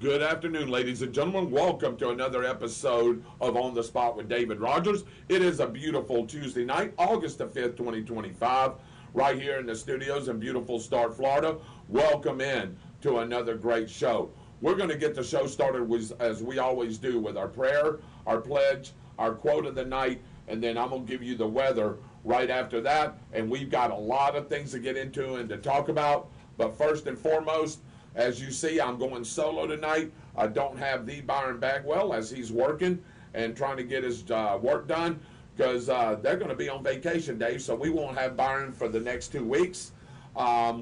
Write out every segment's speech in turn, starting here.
Good afternoon, ladies and gentlemen. Welcome to another episode of On the Spot with David Rodgers. It is a beautiful Tuesday night, August the 5th, 2025, right here in the studios in beautiful Start, Florida. Welcome in to another great show. We're going to get the show started as we always do with our prayer, our pledge, our quote of the night, and then I'm going to give you the weather right after that. And we've got a lot of things to get into and to talk about. But first and foremost, as you see, I'm going solo tonight. I don't have the Byron Bagwell as he's working and trying to get his work done because they're going to be on vacation, Dave. So we won't have Byron for the next 2 weeks,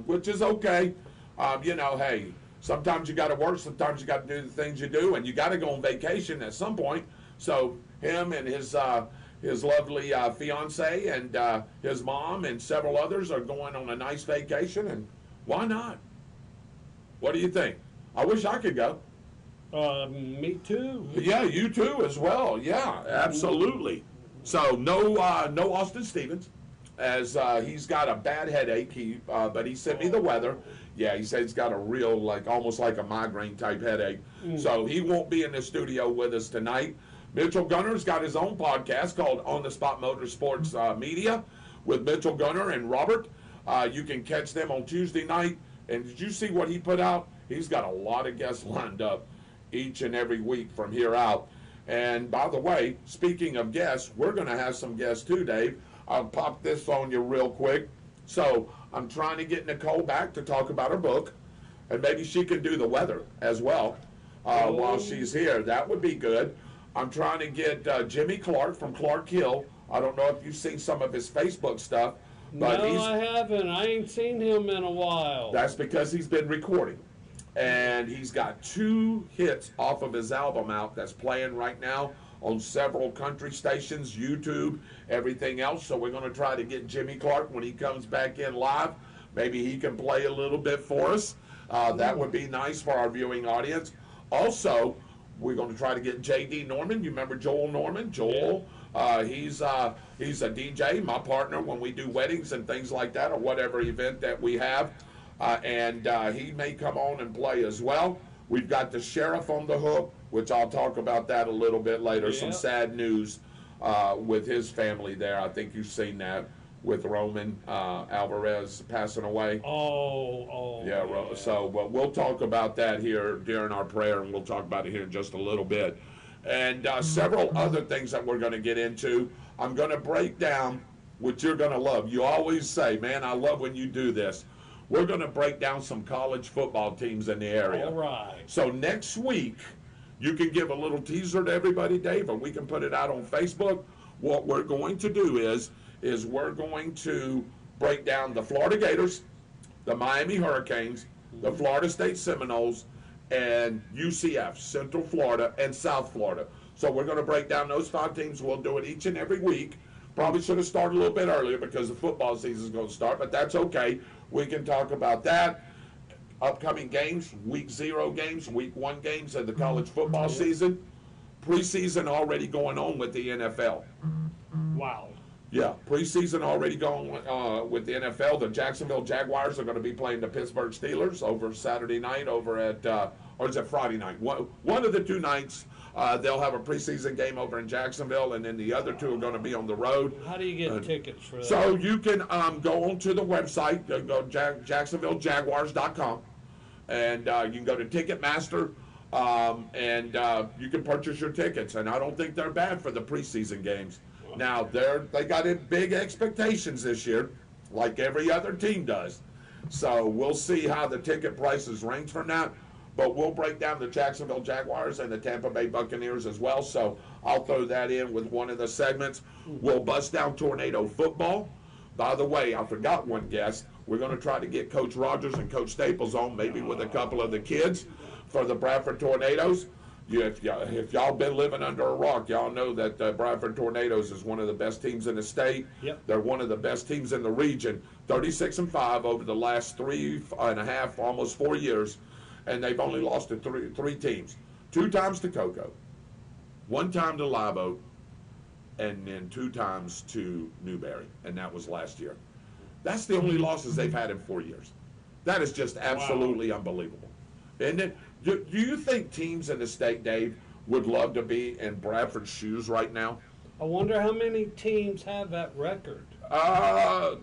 which is okay. Hey, sometimes you got to work, sometimes you got to do the things you do, and you got to go on vacation at some point. So him and his lovely fiance and his mom and several others are going on a nice vacation, and why not? What do you think? I wish I could go. Me too. Yeah, you too as well. Yeah, absolutely. So no Austin Stevens, as he's got a bad headache. But he sent me the weather. Yeah, he said he's got a real, almost like a migraine type headache. So he won't be in the studio with us tonight. Mitchell Gunner's got his own podcast called On the Spot Motorsports Media with Mitchell Gunner and Robert. You can catch them on Tuesday night. And did you see what he put out? He's got a lot of guests lined up each and every week from here out. And by the way, speaking of guests, we're going to have some guests too, Dave. I'll pop this on you real quick. So I'm trying to get Nicole back to talk about her book. And maybe she can do the weather as well while she's here. That would be good. I'm trying to get Jimmy Clark from Clark Hill. I don't know if you've seen some of his Facebook stuff. But no, I haven't. I ain't seen him in a while. That's because he's been recording. And he's got 2 hits off of his album out that's playing right now on several country stations, YouTube, everything else. So we're going to try to get Jimmy Clark when he comes back in live. Maybe he can play a little bit for us. That would be nice for our viewing audience. Also, we're going to try to get J.D. Norman. You remember Joel Norman? Joel. He's a DJ, my partner, when we do weddings and things like that, or whatever event that we have. And he may come on and play as well. We've got the sheriff on the hook, which I'll talk about that a little bit later. Yeah. Some sad news with his family there. I think you've seen that with Roman Alvarez passing away. Yeah. So we'll talk about that here during our prayer, and we'll talk about it here in just a little bit. And several other things that we're going to get into. I'm going to break down what you're going to love. You always say, man, I love when you do this. We're going to break down some college football teams in the area. All right. So next week, you can give a little teaser to everybody, Dave, or we can put it out on Facebook. What we're going to do is we're going to break down the Florida Gators, the Miami Hurricanes, the Florida State Seminoles, and UCF, Central Florida, and South Florida. So we're going to break down those 5 teams. We'll do it each and every week. Probably should have started a little bit earlier because the football season is going to start, but that's okay. We can talk about that. Upcoming games, week 0 games, week 1 games of the college football season. Preseason already going on with the NFL. Wow. Yeah, preseason already going with the NFL. The Jacksonville Jaguars are going to be playing the Pittsburgh Steelers over Saturday night over at, or is it Friday night? One of the 2 nights, they'll have a preseason game over in Jacksonville, and then the other 2 are going to be on the road. How do you get tickets for that? So you can go onto the website, go JacksonvilleJaguars.com, and you can go to Ticketmaster, and you can purchase your tickets. And I don't think they're bad for the preseason games. Now, they got big expectations this year, like every other team does. So we'll see how the ticket prices range from that. But we'll break down the Jacksonville Jaguars and the Tampa Bay Buccaneers as well. So I'll throw that in with one of the segments. We'll bust down tornado football. By the way, I forgot one guest. We're going to try to get Coach Rodgers and Coach Staples on, maybe with a couple of the kids for the Bradford Tornadoes. If y'all been living under a rock, y'all know that Bradford Tornadoes is one of the best teams in the state. Yep. They're one of the best teams in the region. 36-5 over the last 3.5, almost 4 years, and they've only lost to three teams. 2 times to Cocoa, 1 time to Live Oak, and then 2 times to Newberry, and that was last year. That's the only losses they've had in 4 years. That is just absolutely unbelievable, isn't it? Do you think teams in the state, Dave, would love to be in Bradford's shoes right now? I wonder how many teams have that record.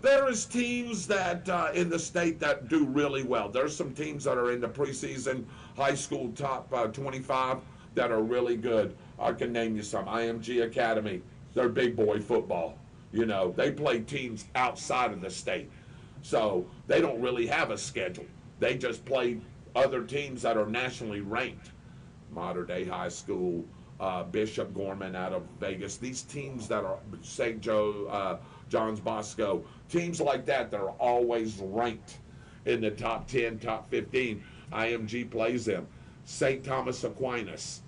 There is teams that in the state that do really well. There's some teams that are in the preseason high school top 25 that are really good. I can name you some. IMG Academy, they're big boy football. You know, they play teams outside of the state. So they don't really have a schedule. They just play other teams that are nationally ranked. Modern Day High School, Bishop Gorman out of Vegas. These teams that are St. John's Bosco, teams like that are always ranked in the top 10, top 15. IMG plays them. St. Thomas Aquinas.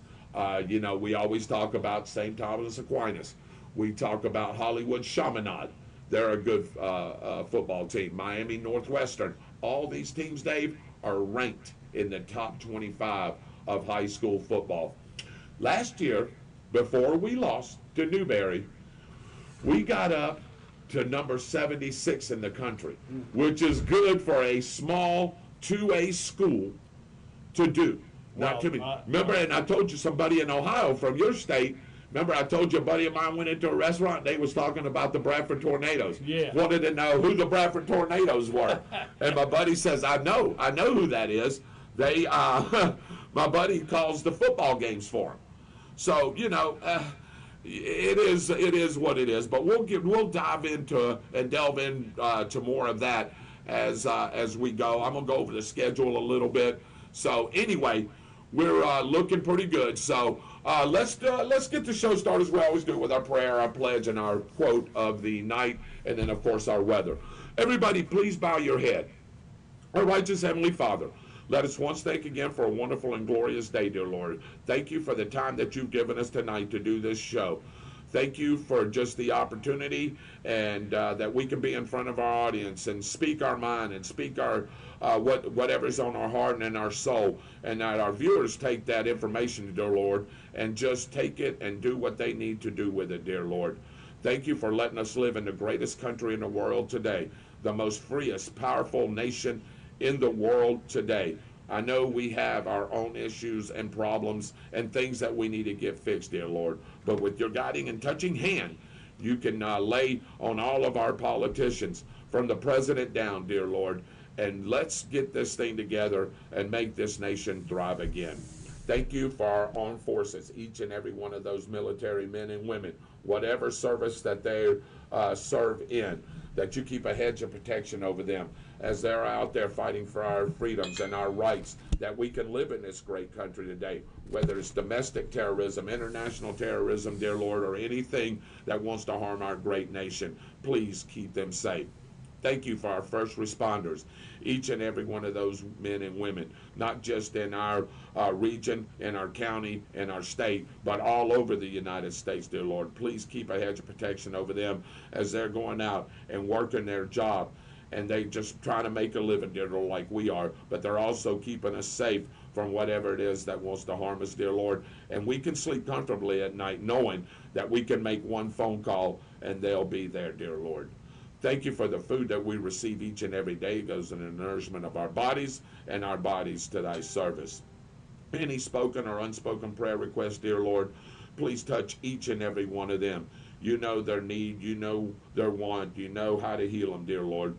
You know, we always talk about St. Thomas Aquinas. We talk about Hollywood Chaminade. They're a good football team. Miami Northwestern. All these teams, Dave, are ranked in the top 25 of high school football. Last year, before we lost to Newberry, we got up to number 76 in the country, which is good for a small 2A school to do. Not to me. Remember, and I told you somebody in Ohio from your state. Remember, I told you a buddy of mine went into a restaurant and they was talking about the Bradford Tornadoes. Yeah. Wanted to know who the Bradford Tornadoes were. And my buddy says, I know who that is. They, my buddy calls the football games for them. So, you know, it is what it is. But we'll dive into and delve into more of that as we go. I'm gonna go over the schedule a little bit. So anyway, we're looking pretty good. So let's get the show started as we always do with our prayer, our pledge, and our quote of the night, and then of course our weather. Everybody, please bow your head. Our righteous Heavenly Father, let us once thank again for a wonderful and glorious day, dear Lord. Thank you for the time that you've given us tonight to do this show. Thank you for just the opportunity and that we can be in front of our audience and speak our mind and speak our whatever's on our heart and in our soul, and that our viewers take that information, dear Lord, and just take it and do what they need to do with it, dear Lord. Thank you for letting us live in the greatest country in the world today, the most freest, powerful nation in the world today. I know we have our own issues and problems and things that we need to get fixed, dear Lord. But with your guiding and touching hand, you can lay on all of our politicians, from the president down, dear Lord. And let's get this thing together and make this nation thrive again. Thank you for our armed forces, each and every one of those military men and women, whatever service that they serve in, that you keep a hedge of protection over them as they're out there fighting for our freedoms and our rights, that we can live in this great country today, whether it's domestic terrorism, international terrorism, dear Lord, or anything that wants to harm our great nation. Please keep them safe. Thank you for our first responders, each and every one of those men and women, not just in our region, in our county, in our state, but all over the United States, dear Lord. Please keep a hedge of protection over them as they're going out and working their job. And they just trying to make a living, dear Lord, like we are. But they're also keeping us safe from whatever it is that wants to harm us, dear Lord. And we can sleep comfortably at night knowing that we can make one phone call and they'll be there, dear Lord. Thank you for the food that we receive each and every day. It goes in the nourishment of our bodies and our bodies to thy service. Any spoken or unspoken prayer requests, dear Lord, please touch each and every one of them. You know their need. You know their want. You know how to heal them, dear Lord.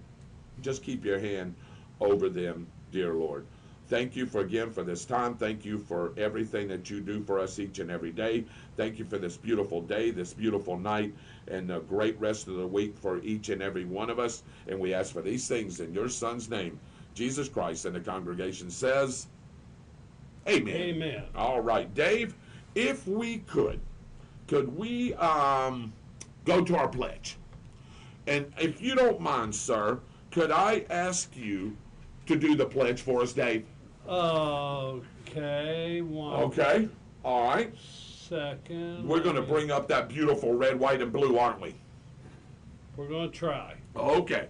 Just keep your hand over them, dear Lord. Thank you for this time. Thank you for everything that you do for us each and every day. Thank you for this beautiful day, this beautiful night, and a great rest of the week for each and every one of us. And we ask for these things in your Son's name, Jesus Christ. And the congregation says, amen. Amen. All right, Dave, if we could we go to our pledge? And if you don't mind, sir, could I ask you to do the pledge for us, Dave? Okay. Okay. All right. Second. We're going to bring up that beautiful red, white, and blue, aren't we? We're going to try. Okay.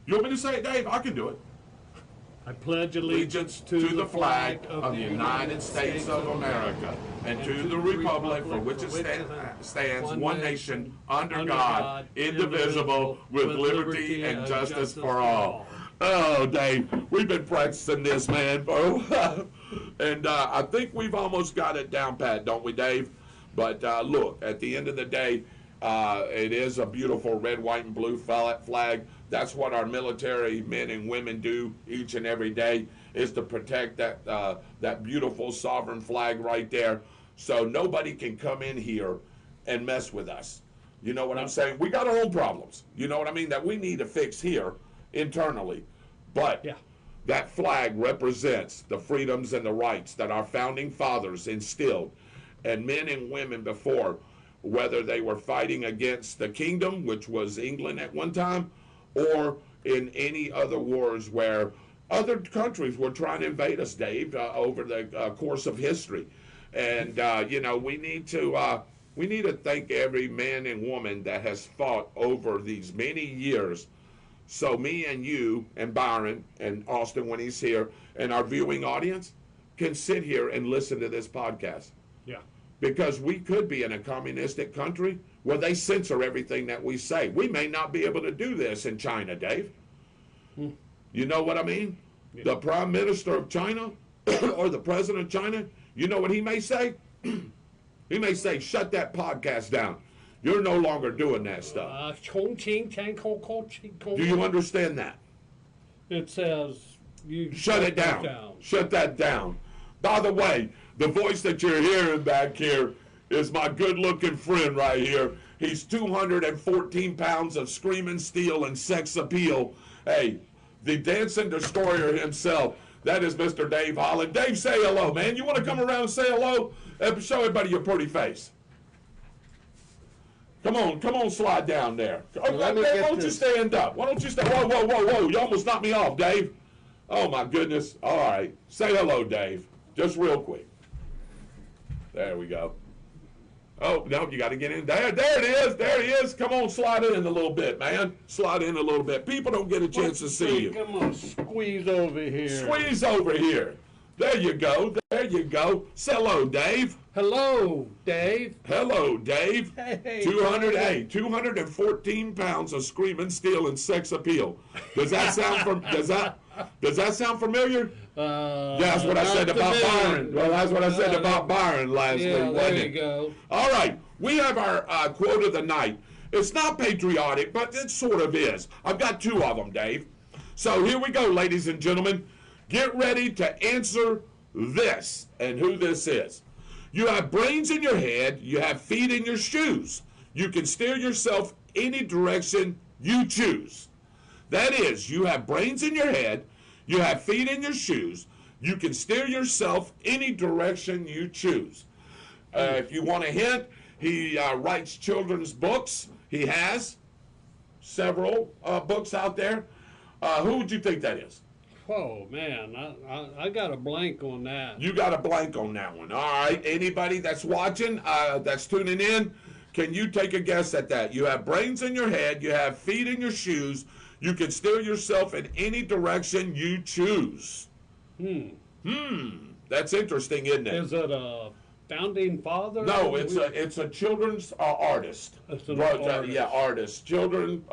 You want me to say it, Dave? I can do it. I pledge allegiance to the flag of the United States of America and to the republic for which it stands, one nation, under God, indivisible, with liberty and justice for all. Oh, Dave, we've been practicing this, man, and I think we've almost got it down pat, don't we, Dave? But look, at the end of the day, it is a beautiful red, white, and blue flag. That's what our military men and women do each and every day, is to protect that beautiful sovereign flag right there. So nobody can come in here and mess with us. You know what I'm saying? We got our own problems. You know what I mean? That we need to fix here internally. But that flag represents the freedoms and the rights that our founding fathers instilled, and men and women before, whether they were fighting against the kingdom, which was England at one time, or in any other wars where other countries were trying to invade us, Dave, over the course of history. And you know, we need to thank every man and woman that has fought over these many years. So me and you and Byron and Austin, when he's here, and our viewing audience can sit here and listen to this podcast. Yeah. Because we could be in a communistic country where they censor everything that we say. We may not be able to do this in China, Dave. You know what I mean? Yeah. The Prime Minister of China or the President of China, you know what he may say? He may say, shut that podcast down. You're no longer doing that stuff. Do you understand that? It says you shut it down. Shut that down. By the way, the voice that you're hearing back here is my good-looking friend right here. He's 214 pounds of screaming steel and sex appeal. Hey, the dancing destroyer himself. That is Mr. Dave Holland. Dave, say hello, man. You want to come around and say hello? Show everybody your pretty face. Come on, slide down there. Oh, why don't you stand up? Why don't you stand? Whoa. You almost knocked me off, Dave. Oh, my goodness. All right. Say hello, Dave. Just real quick. There we go. Oh, no, you got to get in. There he is. Come on, slide in a little bit, man. Slide in a little bit. People don't get a chance to see you. Come on, squeeze over here. Squeeze over here. There you go. Say hello, Dave. Hello, Dave. Hello, Dave. Hey, 214 pounds of screaming steel and sex appeal. Does that sound does that sound familiar? That's what I said about Byron. Well, that's what I said about Byron last week. There you go. All right, we have our quote of the night. It's not patriotic, but it sort of is. I've got two of them, Dave. So here we go, ladies and gentlemen. Get ready to answer this and who this is. You have brains in your head. You have feet in your shoes. You can steer yourself any direction you choose. That is, you have brains in your head. You have feet in your shoes. You can steer yourself any direction you choose. If you want a hint, he writes children's books. He has several books out there. Who would you think that is? Oh, man, I got a blank on that. You got a blank on that one. All right. Anybody that's watching, that's tuning in, can you take a guess at that? You have brains in your head. You have feet in your shoes. You can steer yourself in any direction you choose. That's interesting, isn't it? Is it a founding father? No, it's a children's artist. It's an artist. Yeah, artist. Children.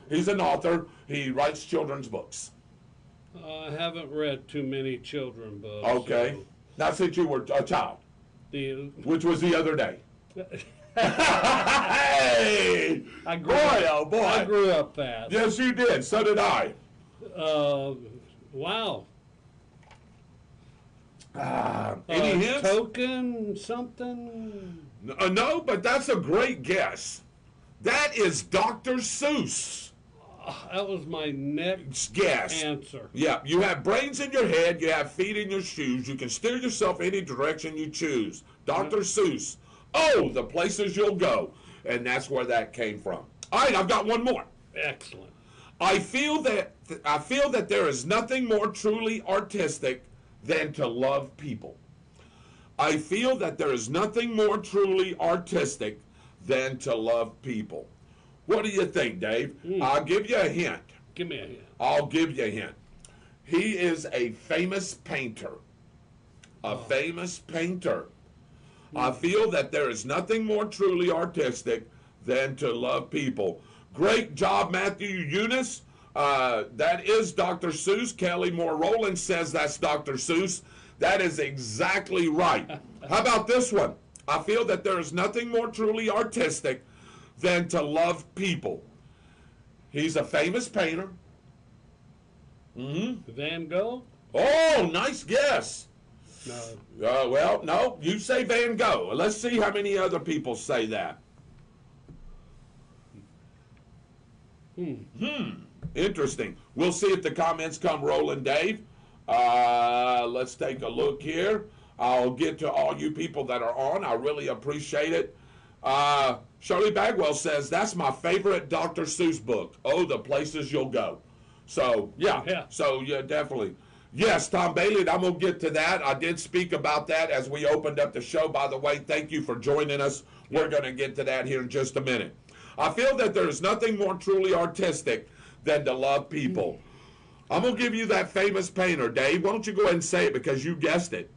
He's an author. He writes children's books. I haven't read too many children books. Okay. So. Not since you were a child. Which was the other day. Hey! I grew up fast. Yes, you did. So did I. Wow. Any hints? Token something? No, but that's a great guess. That is Dr. Seuss. That was my next answer. Yeah, you have brains in your head, you have feet in your shoes, you can steer yourself any direction you choose. Dr. Seuss. Oh, the places you'll go. And that's where that came from. All right, I've got one more. Excellent. I feel that there is nothing more truly artistic than to love people. I feel that there is nothing more truly artistic than to love people. What do you think, Dave? I'll give you a hint. Give me a hint. I'll give you a hint. He is a famous painter. Famous painter. I feel that there is nothing more truly artistic than to love people. Great job, Matthew Eunice. That is Dr. Seuss. Kelly Moore Rowland says that's Dr. Seuss. That is exactly right. How about this one? I feel that there is nothing more truly artistic than to love people. He's a famous painter. Van Gogh? Oh, nice guess. No. Well, no, you say Van Gogh. Let's see how many other people say that. Interesting. We'll see if the comments come rolling, Dave. Let's take a look here. I'll get to all you people that are on. I really appreciate it. Shirley Bagwell says, that's my favorite Dr. Seuss book. Oh, the places you'll go. So, yeah. So, yeah, definitely. Yes, Tom Bailey, I'm going to get to that. I did speak about that as we opened up the show. By the way, thank you for joining us. We're going to get to that here in just a minute. I feel that there is nothing more truly artistic than to love people. I'm going to give you that famous painter, Dave. Why don't you go ahead and say it because you guessed it.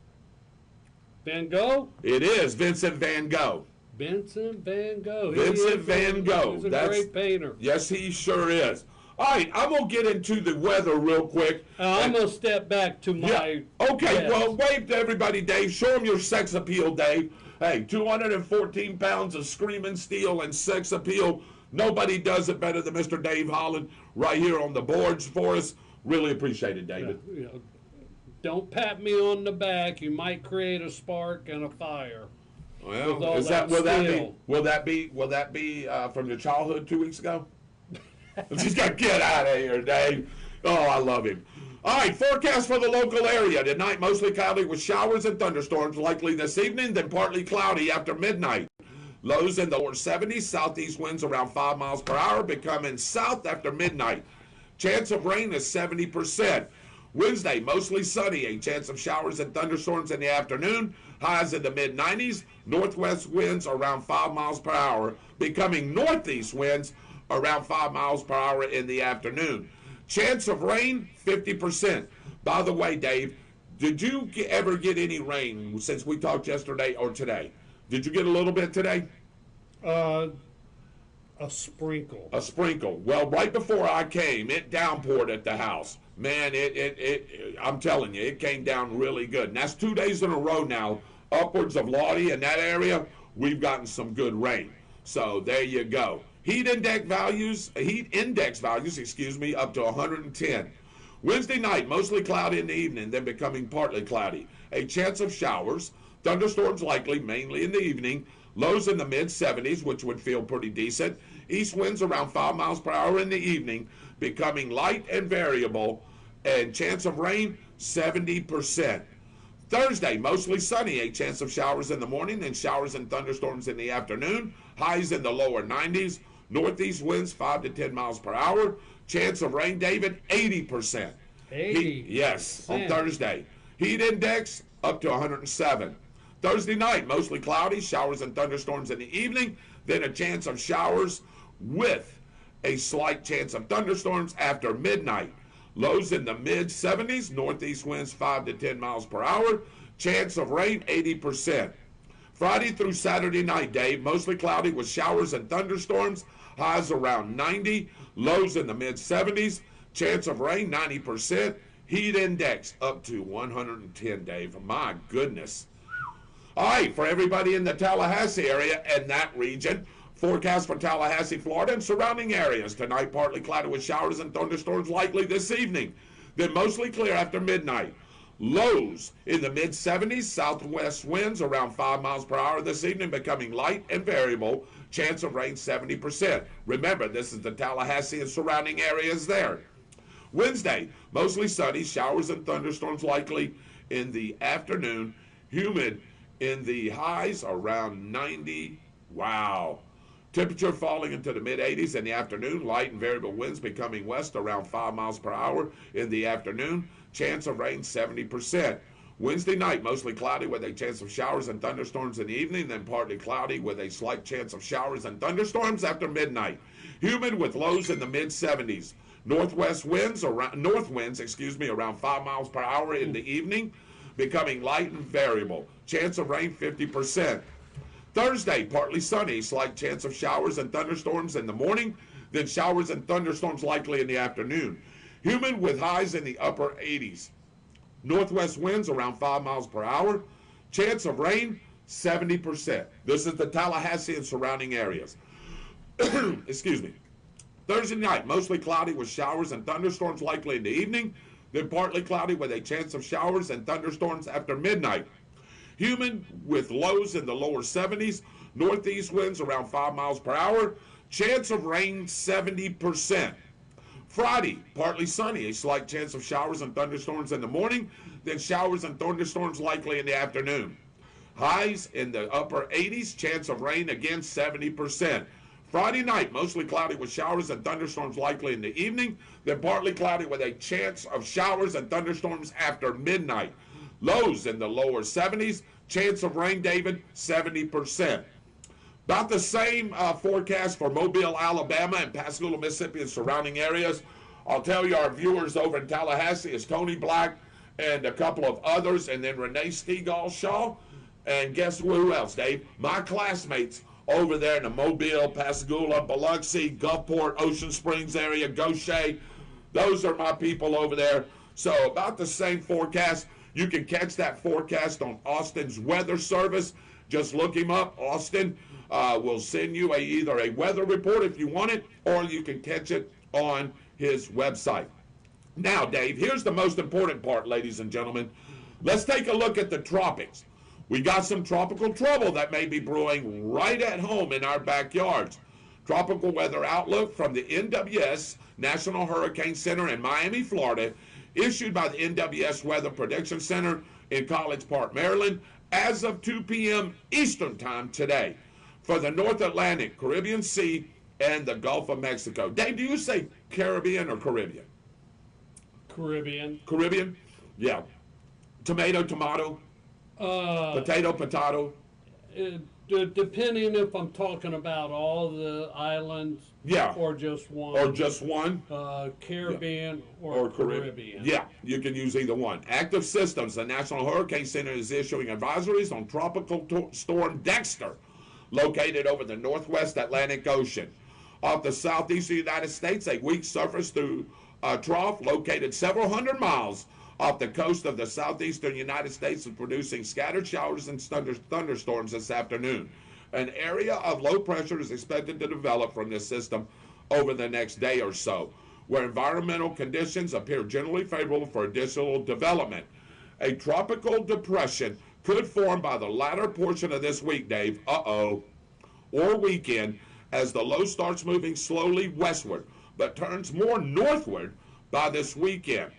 Van Gogh? It is Vincent van Gogh. Vincent van Gogh. Vincent van Gogh. He's a great painter. Yes, he sure is. All right, I'm going to get into the weather real quick. I'm going to step back to my... Okay, guess. well, wave to everybody, Dave. Show them your sex appeal, Dave. Hey, 214 pounds of screaming steel and sex appeal. Nobody does it better than Mr. Dave Holland right here on the boards for us. Really appreciate it, David. Yeah. Don't pat me on the back. You might create a spark and a fire. Well, will that be from your childhood 2 weeks ago? Just got to get out of here, Dave. Oh, I love him. All right, forecast for the local area. Tonight, mostly cloudy with showers and thunderstorms likely this evening, then partly cloudy after midnight. Lows in the lower 70s, southeast winds around 5 miles per hour, becoming south after midnight. Chance of rain is 70%. Wednesday, mostly sunny, a chance of showers and thunderstorms in the afternoon. Highs in the mid-90s, northwest winds around 5 miles per hour, becoming northeast winds around 5 miles per hour in the afternoon. Chance of rain, 50%. By the way, Dave, did you ever get any rain since we talked yesterday or today? Did you get a little bit today? A sprinkle. A sprinkle. Well, right before I came, it downpoured at the house. Man, I'm telling you, it came down really good. And that's 2 days in a row now, upwards of Lottie in that area, we've gotten some good rain. So there you go. Heat index values, up to 110. Wednesday night, mostly cloudy in the evening, then becoming partly cloudy. A chance of showers, thunderstorms likely, mainly in the evening. Lows in the mid-70s, which would feel pretty decent. East winds around 5 miles per hour in the evening, becoming light and variable. And chance of rain, 70%. Thursday, mostly sunny. A chance of showers in the morning and showers and thunderstorms in the afternoon. Highs in the lower 90s. Northeast winds 5 to 10 miles per hour. Chance of rain, David, 80%. 80%? Yes, on Thursday. Heat index up to 107. Thursday night, mostly cloudy, showers and thunderstorms in the evening, then a chance of showers with a slight chance of thunderstorms after midnight. Lows in the mid-70s, northeast winds 5 to 10 miles per hour, chance of rain 80%. Friday through Saturday night, Dave, mostly cloudy with showers and thunderstorms, highs around 90, lows in the mid-70s, chance of rain 90%, heat index up to 110, Dave. My goodness. All right, for everybody in the Tallahassee area and that region, forecast for Tallahassee, Florida and surrounding areas. Tonight, partly cloudy with showers and thunderstorms likely this evening. Then mostly clear after midnight. Lows in the mid-70s, southwest winds around 5 miles per hour this evening, becoming light and variable. Chance of rain 70%. Remember, this is the Tallahassee and surrounding areas there. Wednesday, mostly sunny, showers and thunderstorms likely in the afternoon. Humid in the highs around 90. Wow. Temperature falling into the mid-80s in the afternoon. Light and variable winds becoming west around 5 miles per hour in the afternoon. Chance of rain 70%. Wednesday night, mostly cloudy with a chance of showers and thunderstorms in the evening, then partly cloudy with a slight chance of showers and thunderstorms after midnight. Humid with lows in the mid-70s. North winds around 5 miles per hour in the evening, becoming light and variable. Chance of rain 50%. Thursday, partly sunny, slight chance of showers and thunderstorms in the morning, then showers and thunderstorms likely in the afternoon. Humid with highs in the upper 80s. Northwest winds around 5 miles per hour. Chance of rain, 70%. This is the Tallahassee and surrounding areas. Excuse me. Thursday night, mostly cloudy with showers and thunderstorms likely in the evening, then partly cloudy with a chance of showers and thunderstorms after midnight. Humid with lows in the lower 70s, northeast winds around 5 miles per hour, chance of rain 70%. Friday, partly sunny, a slight chance of showers and thunderstorms in the morning, then showers and thunderstorms likely in the afternoon. Highs in the upper 80s, chance of rain again 70%. Friday night, mostly cloudy with showers and thunderstorms likely in the evening, then partly cloudy with a chance of showers and thunderstorms after midnight. Lows in the lower 70s, chance of rain, David, 70%. About the same forecast for Mobile, Alabama, and Pascagoula, Mississippi, and surrounding areas. I'll tell you, our viewers over in Tallahassee is Tony Black and a couple of others, and then Renee Stegall-Shaw. And guess who else, Dave? My classmates over there in the Mobile, Pascagoula, Biloxi, Gulfport, Ocean Springs area, Goshen. Those are my people over there. So about the same forecast. You can catch that forecast on Austin's weather service. Just look him up. Austin will send you either a weather report if you want it, or you can catch it on his website. Now, Dave, here's the most important part, ladies and gentlemen. Let's take a look at the tropics. We got some tropical trouble that may be brewing right at home in our backyards. Tropical weather outlook from the NWS National Hurricane Center in Miami, Florida, issued by the NWS Weather Prediction Center in College Park, Maryland, as of 2 p.m. Eastern Time today for the North Atlantic, Caribbean Sea, and the Gulf of Mexico. Dave, do you say Caribbean or Caribbean? Caribbean. Caribbean? Yeah. Tomato. Potato. Depending if I'm talking about all the islands, yeah, or just one. Caribbean, yeah, or Caribbean. Yeah, you can use either one. Active systems. The National Hurricane Center is issuing advisories on Tropical Storm Dexter, located over the northwest Atlantic Ocean. Off the southeast of the United States, a weak surface through trough located several hundred miles off the coast of the southeastern United States is producing scattered showers and thunderstorms this afternoon. An area of low pressure is expected to develop from this system over the next day or so, where environmental conditions appear generally favorable for additional development. A tropical depression could form by the latter portion of this week, Dave, or weekend, as the low starts moving slowly westward, but turns more northward by this weekend.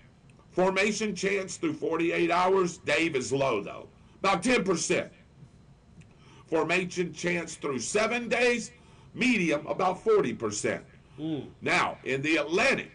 Formation chance through 48 hours, Dave, is low, though, about 10%. Formation chance through 7 days, medium, about 40%. Now, in the Atlantic,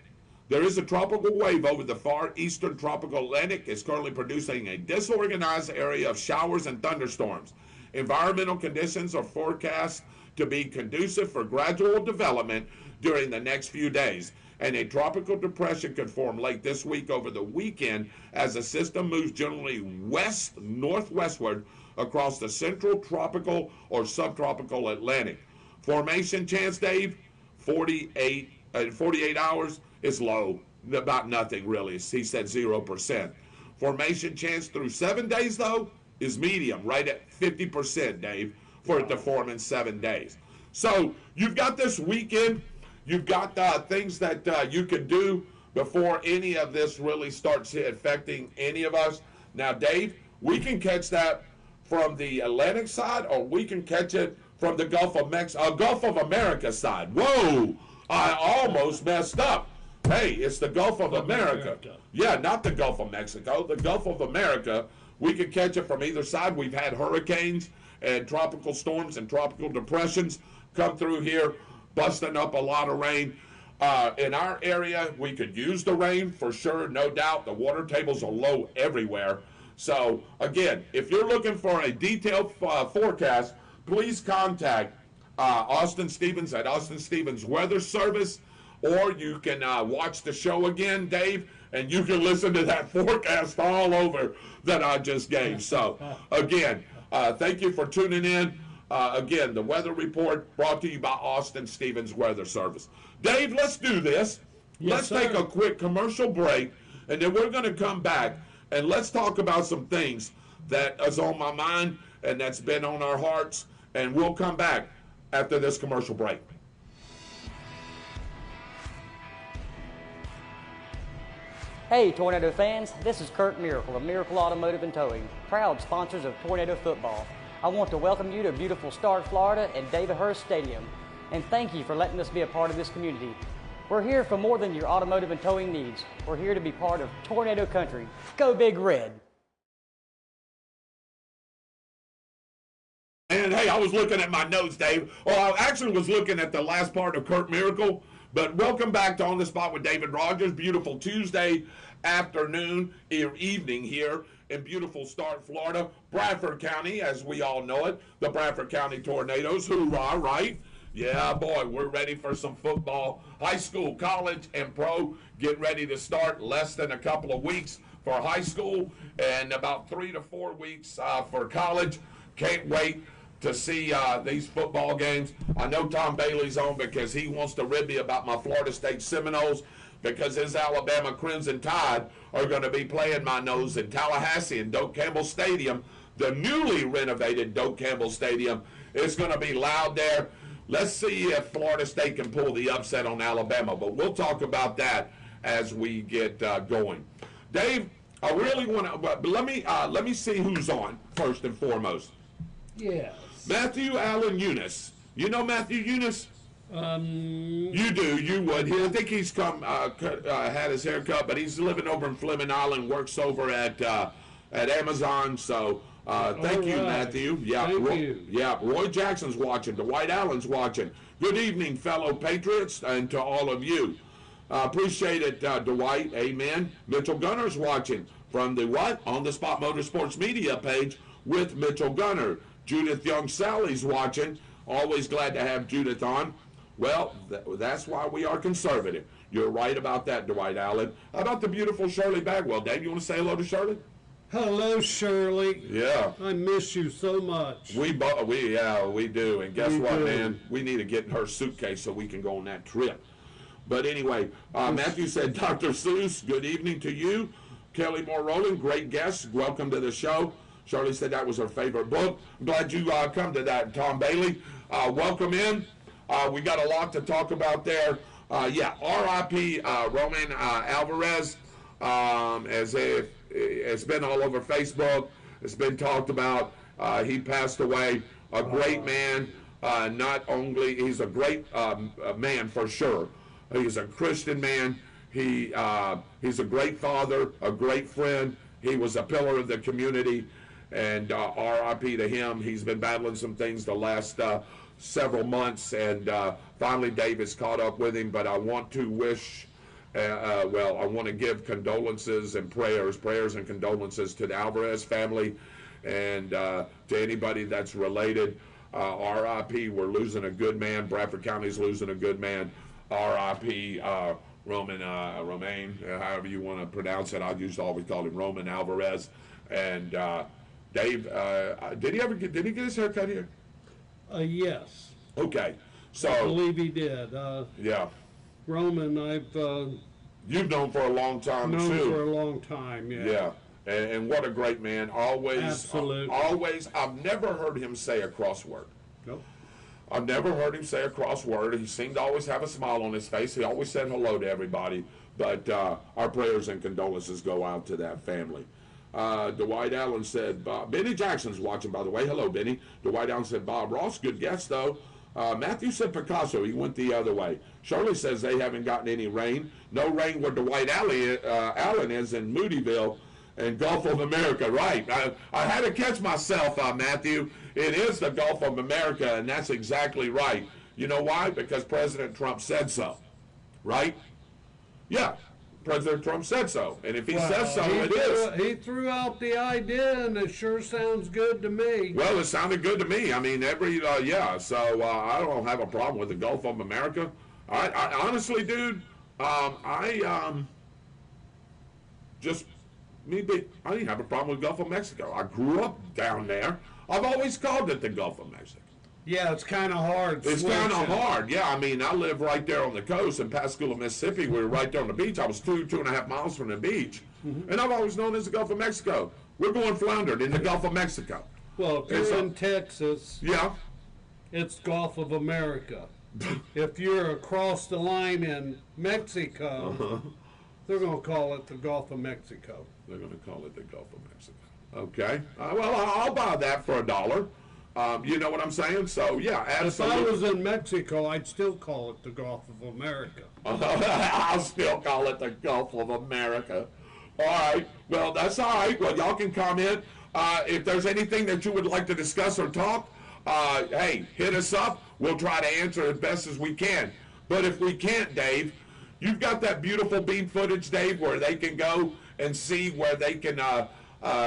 there is a tropical wave over the far eastern tropical Atlantic. It's currently producing a disorganized area of showers and thunderstorms. Environmental conditions are forecast to be conducive for gradual development during the next few days, and a tropical depression could form late this week over the weekend as the system moves generally west-northwestward across the central tropical or subtropical Atlantic. Formation chance, Dave, 48 hours is low, about nothing really. He said 0%. Formation chance through 7 days, though, is medium, right at 50%, Dave, for it to form in 7 days. So you've got this weekend. You've got things that you can do before any of this really starts affecting any of us. Now, Dave, we can catch that from the Atlantic side, or we can catch it from the Gulf of America side. Whoa, I almost messed up. Hey, it's the Gulf of America. Yeah, not the Gulf of Mexico, the Gulf of America. We can catch it from either side. We've had hurricanes and tropical storms and tropical depressions come through here, busting up a lot of rain. In our area, we could use the rain for sure, no doubt. The water tables are low everywhere. So, again, if you're looking for a detailed forecast, please contact Austin Stevens at Austin Stevens Weather Service, or you can watch the show again, Dave, and you can listen to that forecast all over that I just gave. So, again, thank you for tuning in. Again, the weather report brought to you by Austin Stevens Weather Service. Dave, let's do this. Yes, Let's take a quick commercial break, and then we're going to come back and let's talk about some things that is on my mind and that's been on our hearts, and we'll come back after this commercial break. Hey Tornado fans, this is Kurt Miracle of Miracle Automotive and Towing, proud sponsors of Tornado Football. I want to welcome you to beautiful Stark, Florida at David Hurst Stadium, and thank you for letting us be a part of this community. We're here for more than your automotive and towing needs. We're here to be part of Tornado Country. Go Big Red! And hey, I was looking at my notes, Dave. Well, I actually was looking at the last part of Kurt Miracle. But welcome back to On the Spot with David Rodgers. Beautiful Tuesday afternoon, evening here in beautiful Stark, Florida. Bradford County, as we all know it. The Bradford County Tornadoes. Hoorah, right? Yeah, boy, we're ready for some football. High school, college, and pro get ready to start. Less than a couple of weeks for high school and about 3 to 4 weeks for college. Can't wait to see these football games. I know Tom Bailey's on because he wants to rib me about my Florida State Seminoles because his Alabama Crimson Tide are going to be playing my nose in Tallahassee in Doak Campbell Stadium, the newly renovated Doak Campbell Stadium. It's going to be loud there. Let's see if Florida State can pull the upset on Alabama, but we'll talk about that as we get going. Dave, I really want to, but let me see who's on first and foremost. Yes. Matthew Allen Eunice. You know Matthew Eunice? You do. You would. I think he's come, had his hair cut, but he's living over in Fleming Island, works over at Amazon. So thank you, Matthew. Yeah, Thank you. Yeah, Roy Jackson's watching. Dwight Allen's watching. Good evening, fellow Patriots, and to all of you. Appreciate it, Dwight. Amen. Mitchell Gunner's watching from the what? On the Spot Motorsports Media page with Mitchell Gunner. Judith Young Sally's watching. Always glad to have Judith on. Well, that's why we are conservative. You're right about that, Dwight Allen. How about the beautiful Shirley Bagwell? Dave, you want to say hello to Shirley? Hello, Shirley. Yeah. I miss you so much. We do. And guess what, do. man? We need to get in her suitcase so we can go on that trip. But anyway, Matthew said, Dr. Seuss, good evening to you. Kelly Moore Rowland, great guest. Welcome to the show. Shirley said that was her favorite book. I'm glad you come to that, Tom Bailey. Welcome in. We got a lot to talk about there. Yeah, R.I.P. Roman Alvarez, as if it's been all over Facebook. It's been talked about. He passed away. A great man. Not only, he's a great man for sure. He's a Christian man. He's a great father, a great friend. He was a pillar of the community. And R.I.P. to him. He's been battling some things the last several months, and finally David's caught up with him. But I want to wish, I want to give condolences and prayers and condolences to the Alvarez family and to anybody that's related. R.I.P. We're losing a good man. Bradford County's losing a good man. R.I.P. Romain, however you want to pronounce it. I used to always call him Roman Alvarez. And Dave, did he get his hair cut here? Yes. Okay, so I believe he did. yeah, Roman, you've known for a long time known too. for a long time. Yeah. Yeah, and what a great man. Always, Absolutely. Always. I've never heard him say a crossword. Nope. I've never heard him say a crossword. He seemed to always have a smile on his face. He always said hello to everybody. But our prayers and condolences go out to that family. Dwight Allen said, Benny Jackson's watching, by the way. Hello, Benny. Dwight Allen said, Bob Ross, good guess, though. Matthew said Picasso. He went the other way. Shirley says they haven't gotten any rain. No rain where Dwight Allen is in Moodyville and Gulf of America. Right. I had to catch myself, Matthew. It is the Gulf of America, and that's exactly right. You know why? Because President Trump said so. Right? Yeah. President Trump said so, and if he says so, it is. He threw out the idea, and it sure sounds good to me. Well, it sounded good to me. I mean, yeah. So I don't have a problem with the Gulf of America. I honestly, dude, I didn't have a problem with the Gulf of Mexico. I grew up down there. I've always called it the Gulf of Mexico. Yeah, it's kind of hard. It's kind of hard. Yeah, I mean, I live right there on the coast in Pascagoula, Mississippi. We were right there on the beach. I was 2.5 miles from the beach. And I've always known as the Gulf of Mexico. We're going floundered in the Gulf of Mexico. Well, if you're in Texas, yeah, it's Gulf of America. If you're across the line in Mexico, they're going to call it the Gulf of Mexico. They're going to call it the Gulf of Mexico. Okay. Well, I'll buy that for $1. You know what I'm saying? So, yeah, absolutely. If I was in Mexico, I'd still call it the Gulf of America. I'll still call it the Gulf of America. All right. Well, that's all right. Well, y'all can comment. If there's anything that you would like to discuss or talk, hey, hit us up. We'll try to answer as best as we can. But if we can't, Dave, you've got that beautiful beam footage, Dave, where they can go and see where they can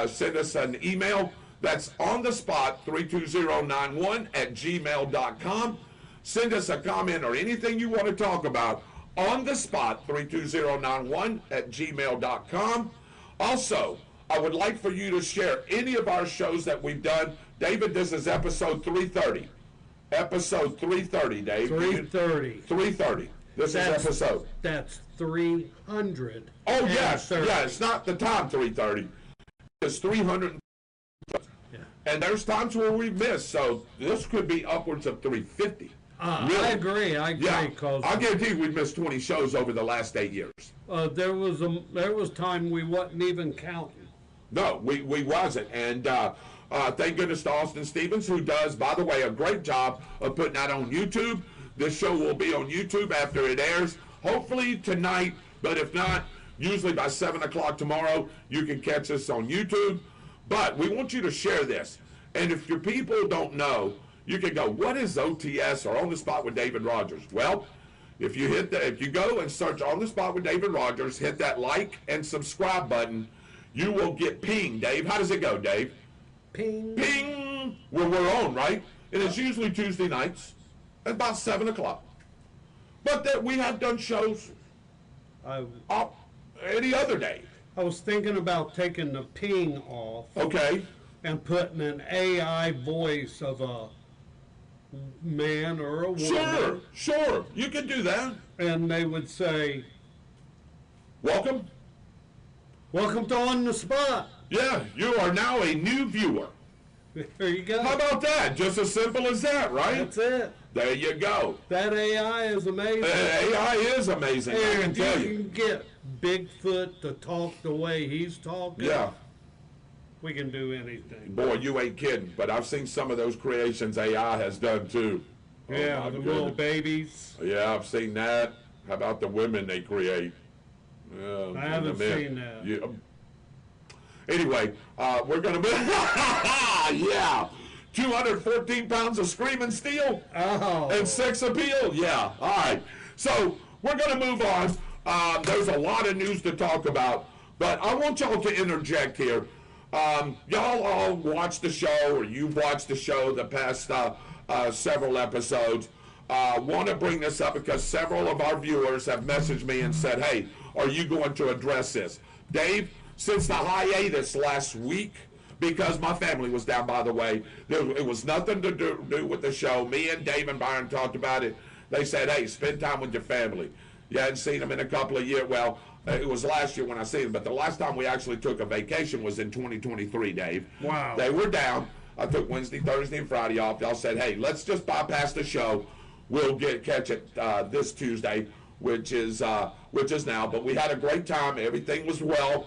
send us an email. That's on the spot, 32091@gmail.com. Send us a comment or anything you want to talk about on the spot, 32091@gmail.com. Also, I would like for you to share any of our shows that we've done. David, this is episode 330. Episode 330, Dave. 330. 330. This is episode. That's 300. Oh, yes. Yeah, it's not the time 330. It's 300. Yeah. And there's times where we've missed, so this could be upwards of 350. Really? I agree. Yeah, I guarantee you we've missed 20 shows over the last 8 years. There was time we wasn't even counting. No, we wasn't. And thank goodness to Austin Stevens, who does, by the way, a great job of putting that on YouTube. This show will be on YouTube after it airs, hopefully tonight, but if not, usually by 7 o'clock tomorrow, you can catch us on YouTube. But we want you to share this. And if your people don't know, you can go, what is OTS or On the Spot with David Rodgers? Well, if you go and search On the Spot with David Rodgers, hit that like and subscribe button, you will get pinged, Dave. How does it go, Dave? Ping. Ping. Well, we're on, right? And it's usually Tuesday nights at about 7 o'clock. But we have done shows any other day. I was thinking about taking the ping off. Okay. And putting an AI voice of a man or a woman. Sure. You can do that. And they would say, welcome to On the Spot. Yeah, you are now a new viewer. There you go. How about that? Just as simple as that, right? That's it. There you go. That AI is amazing. AI is amazing, I can tell you. You can get Bigfoot to talk the way he's talking. Yeah. We can do anything. Boy, you ain't kidding, but I've seen some of those creations AI has done too. Yeah, the little babies. Yeah, I've seen that. How about the women they create? I haven't seen that. Yeah. Anyway, we're going to be, yeah, 214 pounds of screaming steel and sex appeal. Yeah, all right. So we're going to move on. There's a lot of news to talk about, but I want y'all to interject here. Y'all all watched the show, or you've watched the show the past several episodes. Want to bring this up because several of our viewers have messaged me and said, hey, are you going to address this? Dave, since the hiatus last week, because my family was down, by the way, it was nothing to do with the show. Me and Dave and Byron talked about it. They said, hey, spend time with your family. You hadn't seen them in a couple of years. Well, it was last year when I seen them, but the last time we actually took a vacation was in 2023, Dave. Wow. They were down. I took Wednesday, Thursday, and Friday off. Y'all said, hey, let's just bypass the show. We'll catch it this Tuesday, which is now. But we had a great time. Everything was well.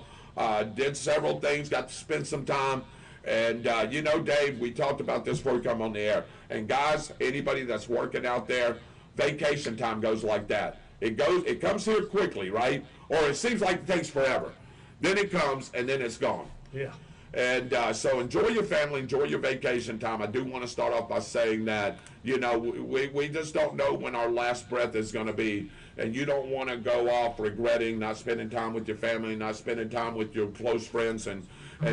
Did several things. Got to spend some time. And you know, Dave, we talked about this before we come on the air. And guys, anybody that's working out there, vacation time goes like that. It comes here quickly, right? Or it seems like it takes forever. Then it comes, and then it's gone. Yeah. And so enjoy your family, enjoy your vacation time. I do want to start off by saying that, you know, we just don't know when our last breath is going to be. And you don't want to go off regretting not spending time with your family, not spending time with your close friends and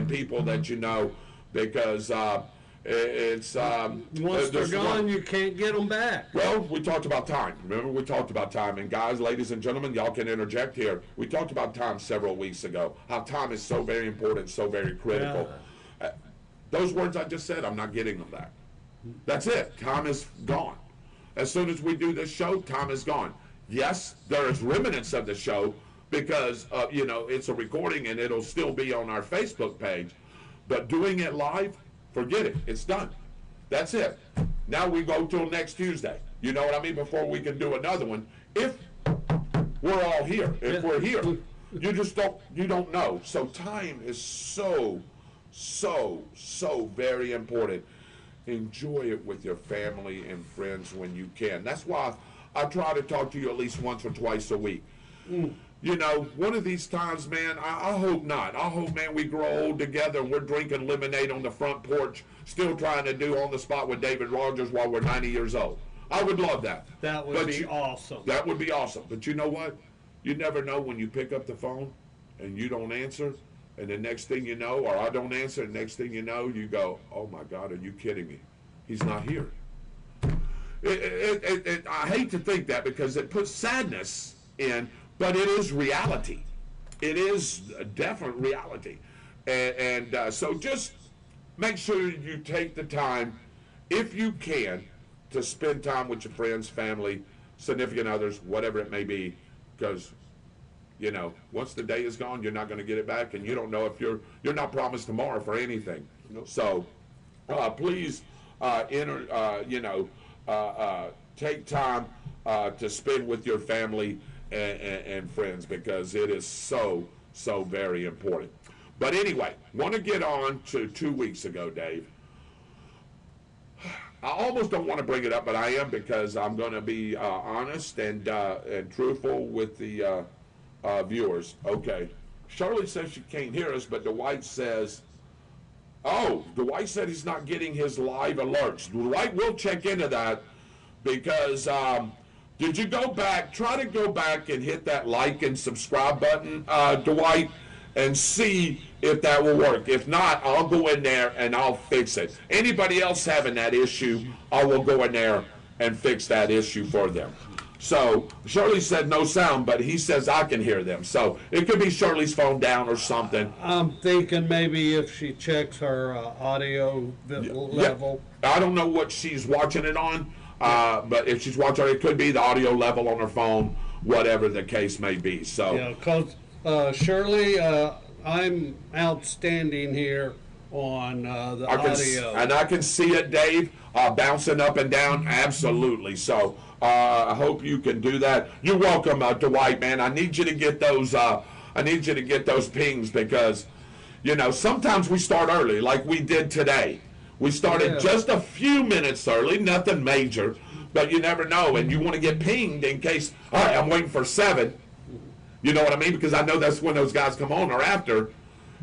people that you know, because it's... once they're gone, you can't get them back. Well, we talked about time. Remember, we talked about time. And guys, ladies and gentlemen, y'all can interject here. We talked about time several weeks ago, how time is so very important, so very critical. Those words I just said, I'm not getting them back. That's it. Time is gone. As soon as we do this show, time is gone. Yes, there is remnants of the show because, it's a recording and it'll still be on our Facebook page. But doing it live, forget it. It's done. That's it. Now we go till next Tuesday. You know what I mean? Before we can do another one. If we're all here. If we're here. You don't know. So time is so very important. Enjoy it with your family and friends when you can. That's why I try to talk to you at least once or twice a week. One of these times, man, I hope not. I hope, man, we grow old together and we're drinking lemonade on the front porch, still trying to do On the Spot with David Rodgers while we're 90 years old. I would love that. That would be awesome. That would be awesome. But you know what? You never know when you pick up the phone and you don't answer, and the next thing you know, or I don't answer, and the next thing you know, you go, oh my God, are you kidding me? He's not here. I hate to think that because it puts sadness in, but it is reality. It is a definite reality. And so just make sure you take the time, if you can, to spend time with your friends, family, significant others, whatever it may be, because once the day is gone, you're not going to get it back, and you don't know if you're not promised tomorrow for anything. So please take time to spend with your family and friends, because it is so very important. But anyway, want to get on to 2 weeks ago, Dave. I almost don't want to bring it up, but I am, because I'm going to be honest and truthful with the viewers. Okay. Shirley says she can't hear us, but Dwight says, Dwight said he's not getting his live alerts. Dwight, we'll check into that, because did you try to go back and hit that like and subscribe button, Dwight, and see if that will work. If not, I'll go in there and I'll fix it. Anybody else having that issue, I will go in there and fix that issue for them. So Shirley said no sound, but he says I can hear them. So it could be Shirley's phone down or something. I'm thinking maybe if she checks her audio level. I don't know what she's watching it on, but if she's watching it could be the audio level on her phone, whatever the case may be. So yeah, because Shirley, I'm outstanding here on the audio. And I can see it, Dave, bouncing up and down. Absolutely. So I hope you can do that. You're welcome, Dwight, man. I need you to get those. I need you to get those pings, because, sometimes we start early, like we did today. We started just a few minutes early, nothing major, but you never know, and you want to get pinged in case. All right, I'm waiting for 7. You know what I mean? Because I know that's when those guys come on or after.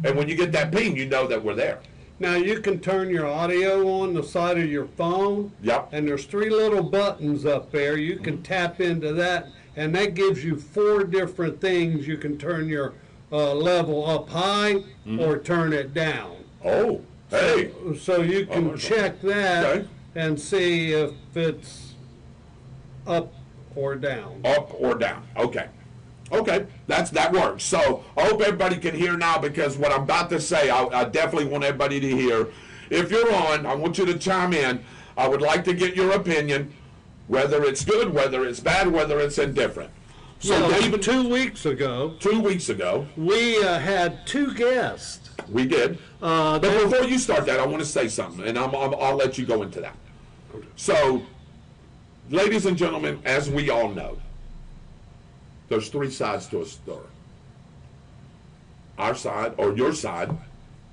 And when you get that ping, you know that we're there. Now, you can turn your audio on the side of your phone. Yep. And there's 3 little buttons up there. You can tap into that, and that gives you 4 different things. You can turn your level up high or turn it down. Oh, hey. So you can check that and see if it's up or down. Up or down. Okay. Okay, that works. So I hope everybody can hear now, because what I'm about to say, I definitely want everybody to hear. If you're on, I want you to chime in. I would like to get your opinion, whether it's good, whether it's bad, whether it's indifferent. So David, 2 weeks ago. 2 weeks ago. We had 2 guests. We did. But before you start that, I want to say something, and I'll let you go into that. So, ladies and gentlemen, as we all know, there's 3 sides to a story. Our side, or your side,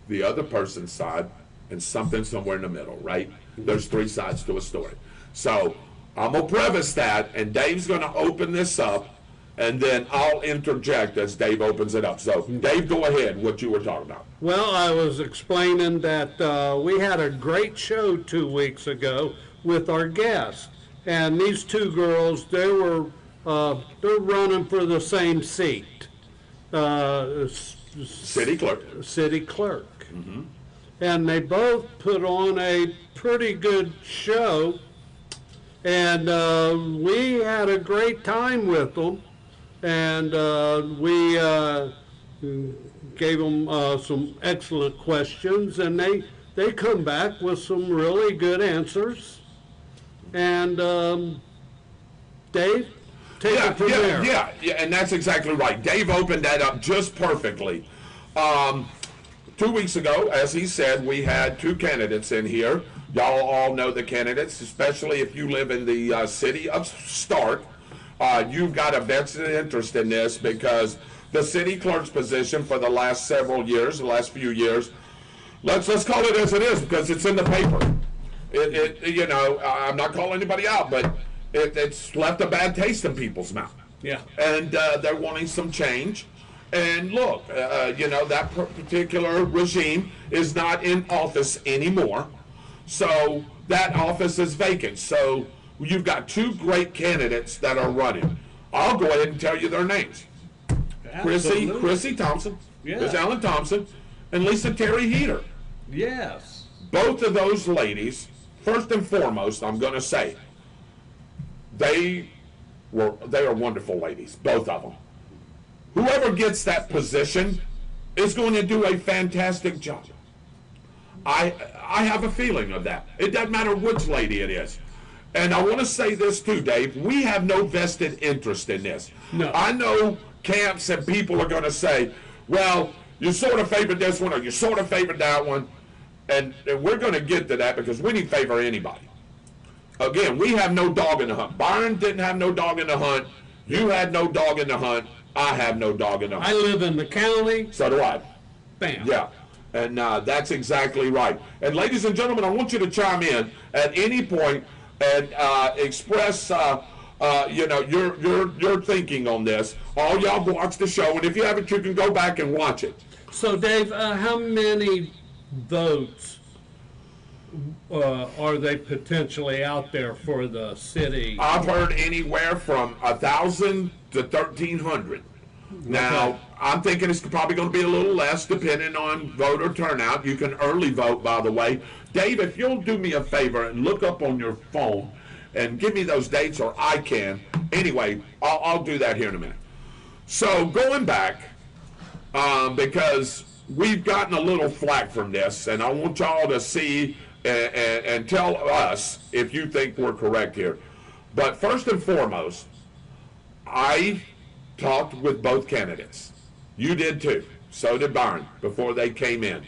the other person's side, and something somewhere in the middle, right? There's 3 sides to a story. So I'm going to preface that, and Dave's going to open this up, and then I'll interject as Dave opens it up. So, Dave, go ahead, what you were talking about. Well, I was explaining that we had a great show 2 weeks ago with our guest. And these 2 girls, they're running for the same seat. City clerk. City clerk. And they both put on a pretty good show. And we had a great time with them. And we gave them some excellent questions. And they they come back with some really good answers. And Dave, take it from there. Yeah, and that's exactly right. Dave opened that up just perfectly. 2 weeks ago, as he said, we had two candidates in here. Y'all all know the candidates, especially if you live in the city of Stark. You've got a vested interest in this because the city clerk's position for the last several years, the last few years, let's call it as it is because it's in the paper. I'm not calling anybody out, but it's left a bad taste in people's mouth. Yeah. And they're wanting some change. And look, that particular regime is not in office anymore. So that office is vacant. So you've got two great candidates that are running. I'll go ahead and tell you their names. Chrissy Thompson, Miss Ellen Thompson, and Lisa Terry Heater. Yes. Both of those ladies, first and foremost, I'm going to say, they are wonderful ladies, both of them. Whoever gets that position is going to do a fantastic job. I have a feeling of that. It doesn't matter which lady it is. And I want to say this too, Dave. We have no vested interest in this. No. I know camps and people are going to say, well, you sort of favored this one or you sort of favored that one. And we're going to get to that because we didn't favor anybody. Again, we have no dog in the hunt. Byron didn't have no dog in the hunt. You had no dog in the hunt. I have no dog in the hunt. I live in the county. So do I. Bam. Yeah. And that's exactly right. And ladies and gentlemen, I want you to chime in at any point and express your thinking on this. All y'all watch the show, and if you haven't, you can go back and watch it. So, Dave, how many votes are they potentially out there for the city? I've heard anywhere from 1,000 to 1,300. Now, I'm thinking it's probably going to be a little less depending on voter turnout. You can early vote, by the way. Dave, if you'll do me a favor and look up on your phone and give me those dates, or I can. Anyway, I'll do that here in a minute. So going back, because we've gotten a little flack from this, and I want y'all to see and tell us if you think we're correct here. But first and foremost, I talked with both candidates. You did too. So did Byron before they came in.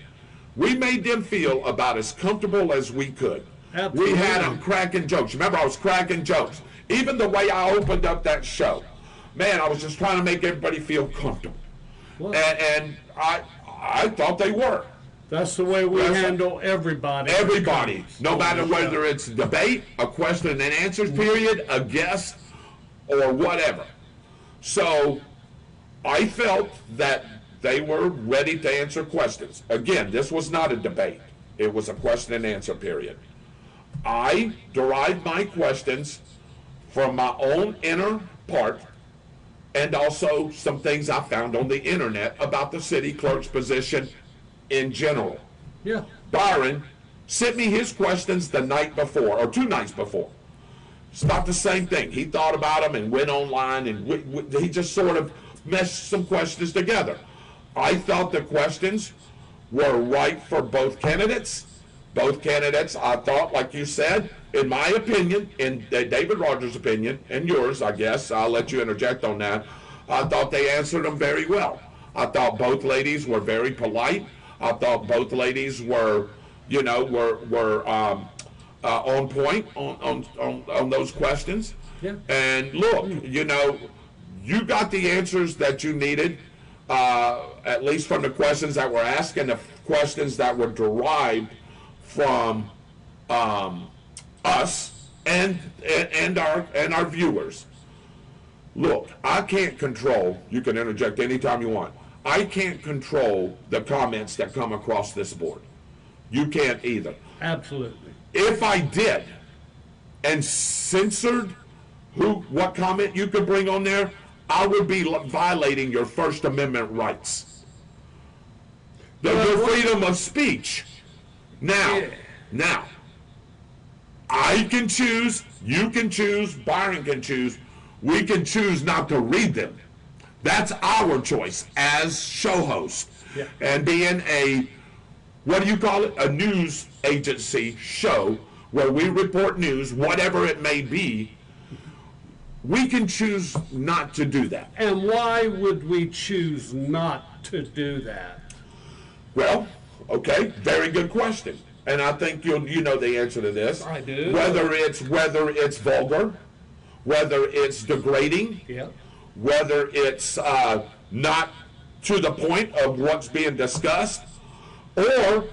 We made them feel about as comfortable as we could. Absolutely. We had them cracking jokes. Remember, I was cracking jokes. Even the way I opened up that show. Man, I was just trying to make everybody feel comfortable. Well, And I thought they were. that's the way we handle everybody. Everybody. No matter whether it's a debate, a question and answers period, a guest, or whatever. So I felt that they were ready to answer questions. Again, this was not a debate. It was a question and answer period. I derived my questions from my own inner part and also some things I found on the internet about the city clerk's position in general. Yeah. Byron sent me his questions the night before, or 2 nights before. It's about the same thing. He thought about them and went online and he just sort of meshed some questions together. I thought the questions were right for both candidates. Both candidates, I thought, like you said, in my opinion, in David Rodgers' opinion, and yours, I guess, I'll let you interject on that, I thought they answered them very well. I thought both ladies were very polite. I thought both ladies were on point on those questions. Yeah. And look, you got the answers that you needed, at least from the questions that were asked and the questions that were derived from us and our viewers. Look, I can't control. You can interject anytime you want. I can't control the comments that come across this board. You can't either. Absolutely. If I did and censored what comment you could bring on there, I would be violating your First Amendment rights. Your freedom of speech. Now, I can choose, you can choose, Byron can choose, we can choose not to read them. That's our choice as show host. Yeah. And being a what do you call it? A news agency show where we report news, whatever it may be, we can choose not to do that. And why would we choose not to do that? Well, okay, very good question. And I think you know the answer to this. I do. Whether it's vulgar, whether it's degrading, Yeah. whether it's not to the point of what's being discussed, or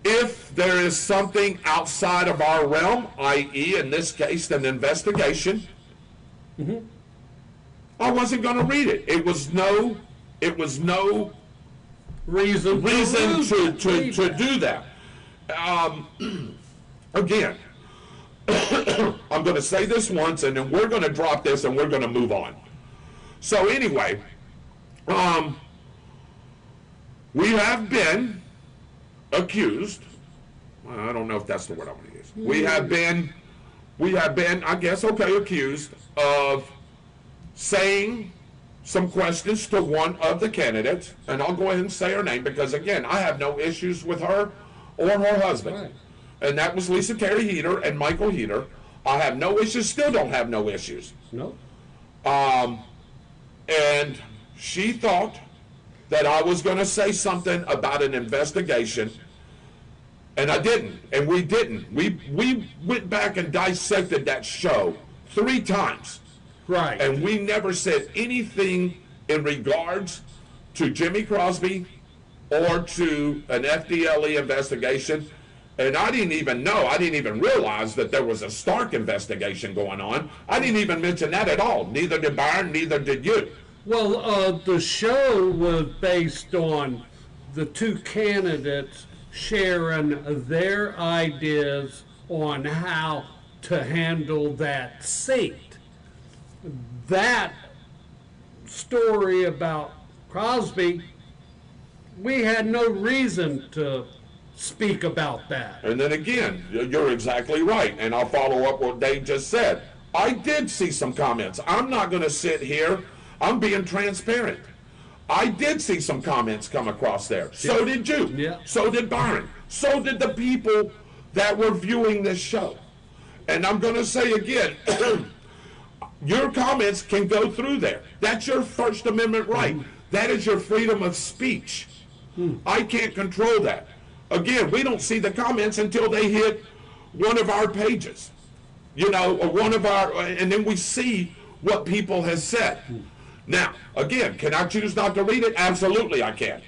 if there is something outside of our realm, i.e. in this case an investigation, I wasn't going to read it. It was no Reason to do that. Again, I'm going to say this once, and then we're going to drop this, and we're going to move on. So anyway, we have been accused. I don't know if that's the word I want to use. We have been, I guess, accused of saying some questions to one of the candidates, and I'll go ahead and say her name because, again, I have no issues with her or her husband. Right. And that was Lisa Terry Heater and Michael Heater. I have no issues, still don't have no issues. No. And she thought that I was going to say something about an investigation, and I didn't, and we didn't. We went back and dissected that show 3 times. Right. And we never said anything in regards to Jimmy Crosby or to an FDLE investigation. And I didn't even realize that there was a Stark investigation going on. I didn't even mention that at all. Neither did Byron, neither did you. Well, the show was based on the 2 candidates sharing their ideas on how to handle that seat. That story about Crosby, we had no reason to speak about that. And then again, you're exactly right. And I'll follow up what Dave just said. I did see some comments. I'm not going to sit here. I'm being transparent. I did see some comments come across there. So did you. Yeah. So did Byron. So did the people that were viewing this show. And I'm going to say again, your comments can go through there. That's your First Amendment right. That is your freedom of speech. I can't control that. Again, we don't see the comments until they hit one of our pages, or one of our, and then we see what people have said. Now, again, can I choose not to read it? Absolutely, I can.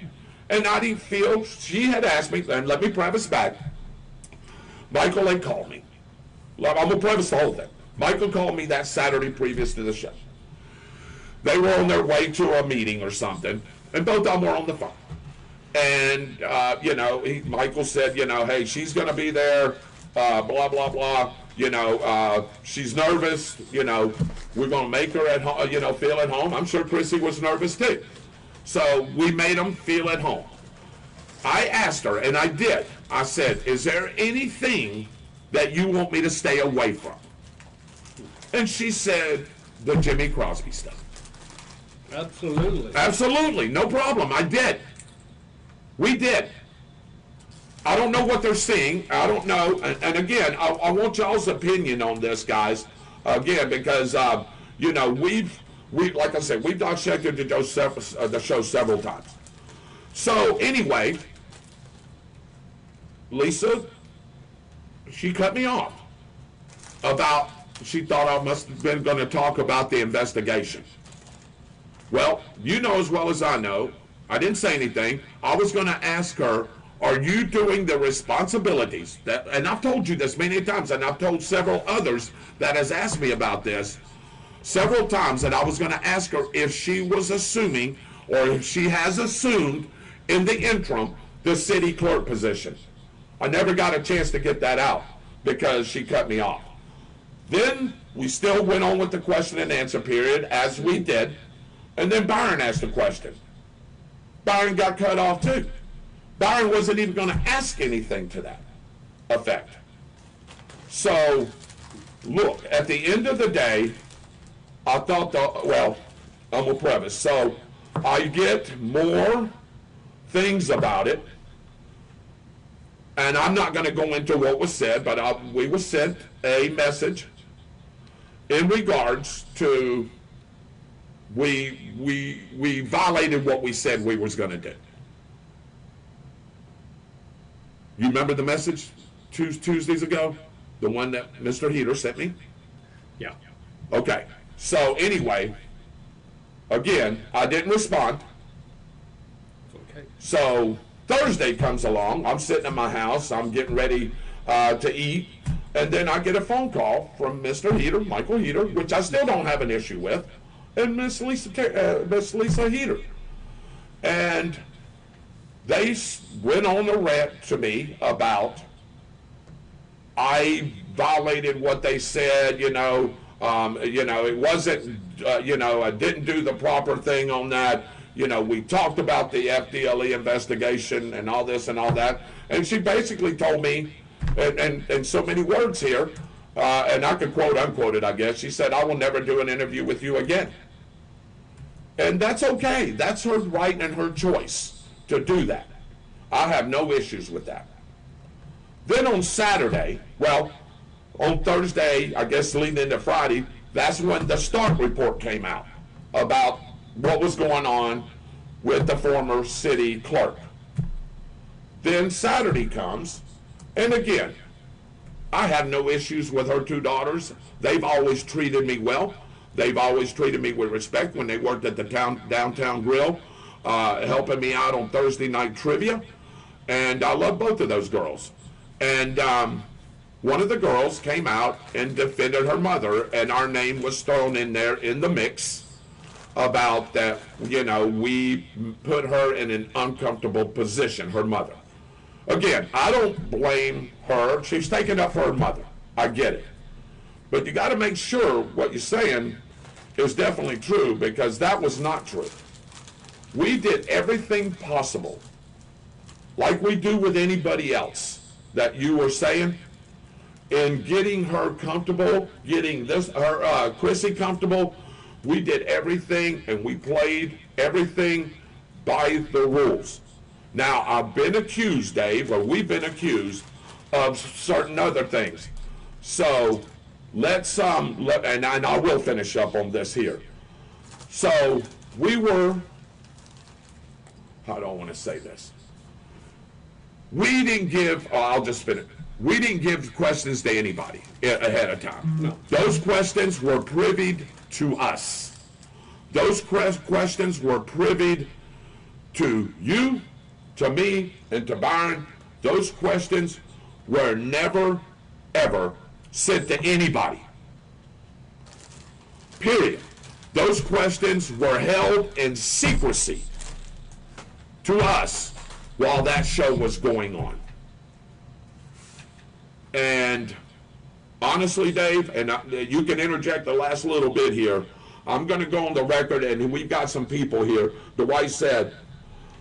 And I didn't feel, she had asked me, and let me preface back, Michael had called me. I'm going to preface the whole thing. Michael called me that Saturday previous to the show. They were on their way to a meeting or something, and both of them were on the phone. And, Michael said, hey, she's going to be there, blah, blah, blah. She's nervous. We're going to make her at home, feel at home. I'm sure Chrissy was nervous too. So we made them feel at home. I asked her, and I did. I said, is there anything that you want me to stay away from? And she said, the Jimmy Crosby stuff. Absolutely. Absolutely. No problem. I did. We did. I don't know what they're seeing. I don't know. And again, I want y'all's opinion on this, guys. Again, because, we've like I said, we've dissected the show several times. So anyway, Lisa, she cut me off about, she thought I must have been going to talk about the investigation. Well, you know as well as I know, I didn't say anything. I was going to ask her, are you doing the responsibilities that, and I've told you this many times, and I've told several others that has asked me about this several times, that I was going to ask her if she was assuming, or if she has assumed in the interim, the city clerk position. I never got a chance to get that out because she cut me off. Then we still went on with the question and answer period, as we did, and then Byron asked a question. Byron got cut off too. Byron wasn't even going to ask anything to that effect. So, look, at the end of the day, I thought, I'm going to preface. So, I get more things about it And I'm not going to go into what was said, but we were sent a message in regards to we violated what we said we was going to do. You remember the message Tuesdays ago? The one that Mr. Heater sent me? Yeah. Okay. So anyway, again, I didn't respond. Okay. So Thursday comes along. I'm sitting in my house. I'm getting ready to eat. And then I get a phone call from Mr. Heater, Michael Heater, which I still don't have an issue with, and Miss Lisa Heater. And they went on a rant to me about I violated what they said, it wasn't, I didn't do the proper thing on that. We talked about the FDLE investigation and all this and all that. And she basically told me, and so many words here, and I could quote unquote it, I guess. She said, I will never do an interview with you again. And that's okay. That's her right and her choice to do that. I have no issues with that. Then on Saturday, on Thursday, I guess leading into Friday, that's when the Stark report came out about what was going on with the former city clerk. Then Saturday comes, and again, I have no issues with her two daughters. They've always treated me well. They've always treated me with respect when they worked at the downtown grill, helping me out on Thursday night trivia. And I love both of those girls. And one of the girls came out and defended her mother, and our name was thrown in there in the mix about that, we put her in an uncomfortable position, her mother. Again, I don't blame her. She's taking up for her mother. I get it. But you got to make sure what you're saying is definitely true, because that was not true. We did everything possible, like we do with anybody else that you were saying, in getting her comfortable, getting Chrissy comfortable. We did everything, and we played everything by the rules. Now, I've been accused, Dave, or we've been accused of certain other things. So let's, and I will finish up on this here. So we were, I don't want to say this. We didn't give, I'll just finish. We didn't give questions to anybody ahead of time. No. Those questions were privied to us. Those questions were privied to you, to me, and to Byron. Those questions were never, ever sent to anybody. Period. Those questions were held in secrecy to us while that show was going on. And honestly, Dave, and you can interject the last little bit here, I'm going to go on the record, and we've got some people here. Dwight said,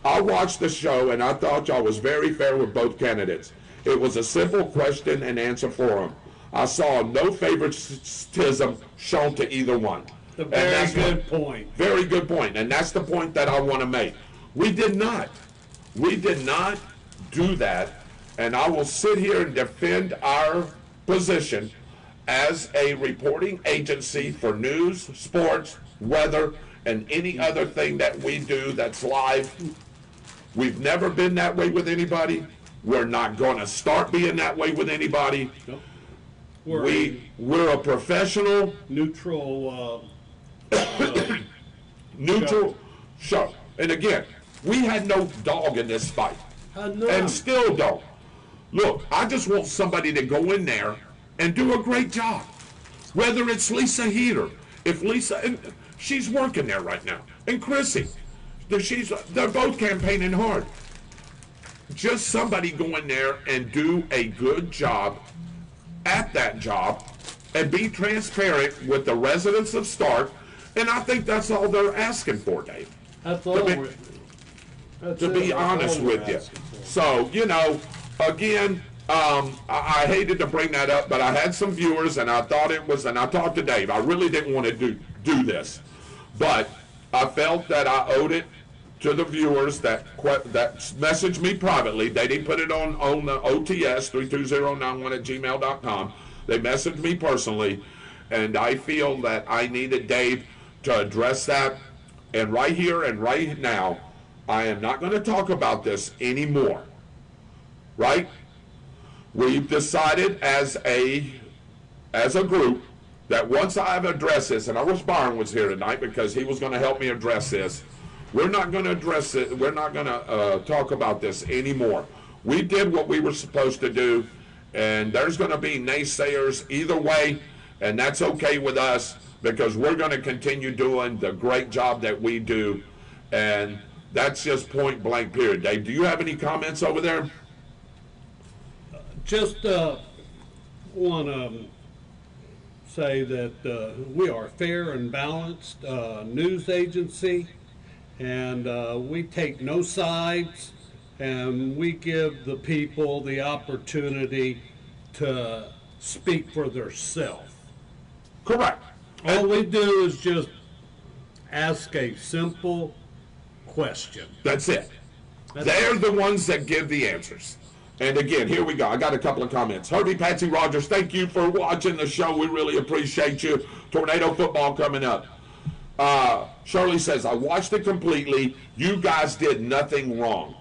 I watched the show, and I thought y'all was very fair with both candidates. It was a simple question and answer for them. I saw no favoritism shown to either one. A very good point. Very good point, and that's the point that I want to make. We did not do that, and I will sit here and defend our position as a reporting agency for news, sports, weather, and any other thing that we do that's live. We've never been that way with anybody. We're not going to start being that way with anybody. Nope. We're a professional, neutral show. And again, we had no dog in this fight, and still don't. Look, I just want somebody to go in there and do a great job. Whether it's Lisa Heater, if Lisa, and she's working there right now, and Chrissy, they're both campaigning hard. Just somebody go in there and do a good job at that job and be transparent with the residents of Stark, and I think that's all they're asking for, Dave. That's all To be honest with you. So, again, I hated to bring that up, but I had some viewers, and I thought it was, and I talked to Dave. I really didn't want to do this, but I felt that I owed it to the viewers that messaged me privately. They didn't put it on the OTS 32091@gmail.com. They messaged me personally, and I feel that I needed Dave to address that. And right here and right now, I am not going to talk about this anymore. Right? We've decided as a group that once I've addressed this, and I wish Byron was here tonight because he was going to help me address this. We're not going to address it. We're not going to talk about this anymore. We did what we were supposed to do, and there's going to be naysayers either way, and that's okay with us because we're going to continue doing the great job that we do, and that's just point blank period. Dave, do you have any comments over there? Just want to say that we are fair and balanced news agency, and we take no sides, and we give the people the opportunity to speak for themselves. Correct. All we do is just ask a simple question. That's it. They're the ones that give the answers. And again, here we go. I got a couple of comments. Herbie Patsy Rogers, thank you for watching the show. We really appreciate you. Tornado football coming up. Shirley says, I watched it completely. You guys did nothing wrong.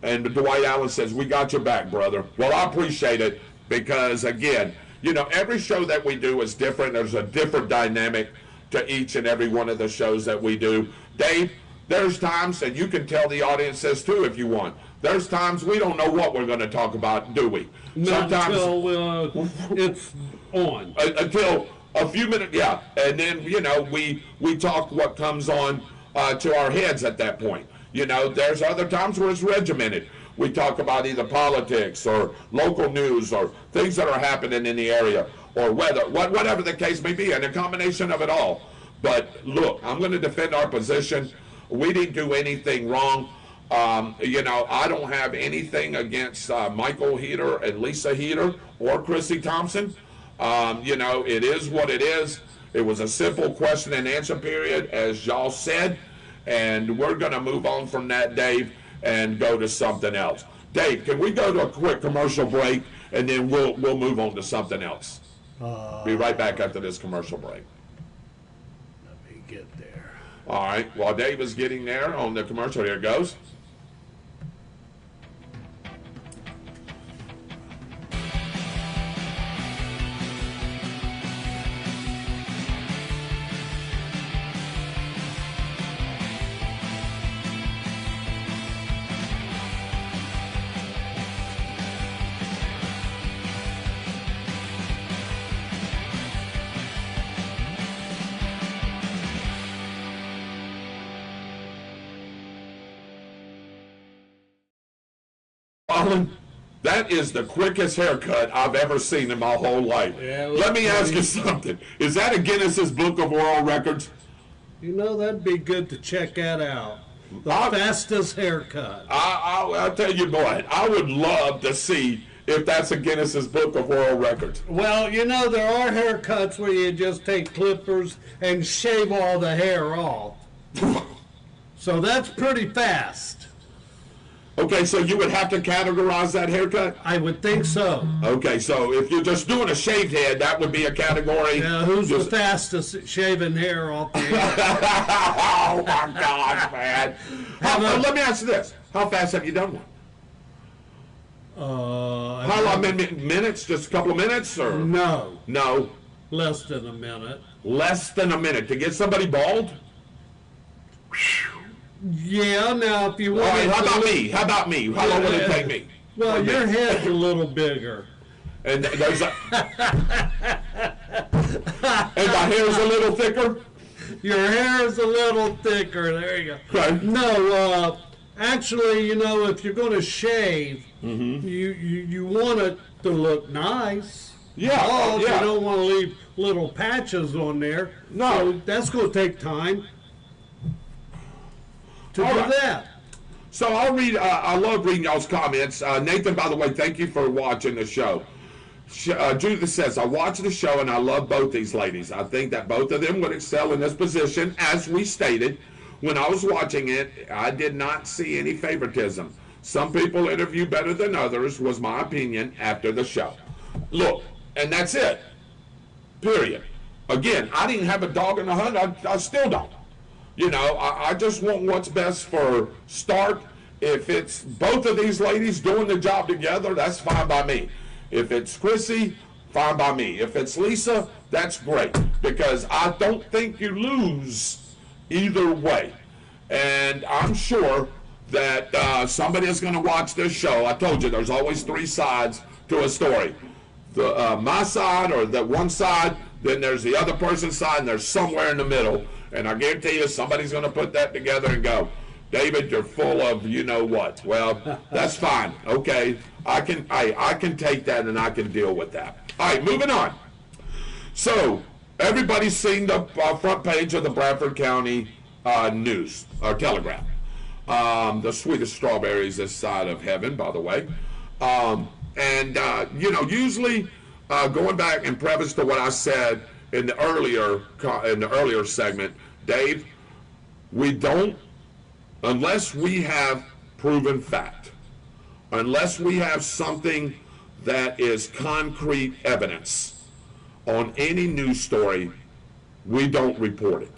And Dwight Allen says, we got your back, brother. Well, I appreciate it because, again, you know, every show that we do is different. There's a different dynamic to each and every one of the shows that we do. Dave, there's times, and you can tell the audience this too if you want, there's times we don't know what we're going to talk about, do we? Not until it's on. Until a few minutes, yeah. And then, you know, we talk what comes on to our heads at that point. You know, there's other times where it's regimented. We talk about either politics or local news or things that are happening in the area or weather, whatever the case may be, and a combination of it all. But look, I'm going to defend our position. We didn't do anything wrong. You know, I don't have anything against Michael Heater and Lisa Heater or Chrissy Thompson. You know, it is what it is. It was a simple question and answer period, as y'all said, and we're going to move on from that, Dave, and go to something else. Dave, can we go to a quick commercial break, and then we'll move on to something else? Be right back after this commercial break. Let me get there. All right. While Dave is getting there on the commercial, here it goes. That is the quickest haircut I've ever seen in my whole life. Yeah, let me ask you something. Is that a Guinness's Book of World Records? You know, that'd be good to check that out. The fastest haircut. I'll tell you what, I would love to see if that's a Guinness's Book of World Records. Well, you know, there are haircuts where you just take clippers and shave all the hair off. So that's pretty fast. Okay, so you would have to categorize that haircut? I would think so. Okay, so if you're just doing a shaved head, that would be a category. Yeah, who's the fastest shaving hair off the head? Oh, my gosh, man. Let me ask you this. How fast have you done one? How long? Minutes? Just a couple of minutes? Or No. No. Less than a minute. Less than a minute. To get somebody bald? Yeah, now if you want. All right, how about me? How about me? How long would it take me? Well, your head's a little bigger. And there's a, and my hair's a little thicker? Your hair is a little thicker. There you go. Okay. No, actually, you know, if you're going to shave, you want it to look nice. Yeah, bald, yeah. You don't want to leave little patches on there. No. So that's going to take time to All do right. that. So I'll read, I love reading y'all's comments. Nathan, by the way, thank you for watching the show. Judith says, I watch the show and I love both these ladies. I think that both of them would excel in this position. As we stated, when I was watching it, I did not see any favoritism. Some people interview better than others, was my opinion after the show. Look, and that's it. Period. Again, I didn't have a dog in the hunt. I still don't. You know, I just want what's best for Stark. If it's both of these ladies doing the job together, that's fine by me. If it's Chrissy, fine by me. If it's Lisa, that's great, because I don't think you lose either way. And I'm sure that somebody is going to watch this show. I told you there's always three sides to a story. My side, or the one side, then there's the other person's side, and there's somewhere in the middle. And I guarantee you somebody's going to put that together and go, David, you're full of you know what. Well, that's fine. Okay, I can take that and I can deal with that. All right, moving on. So everybody's seen the front page of the Bradford County News or Telegraph. The sweetest strawberries this side of heaven, by the way. You know, usually going back and preface to what I said in the earlier segment, Dave, we don't, unless we have proven fact, unless we have something that is concrete evidence on any news story, we don't report it.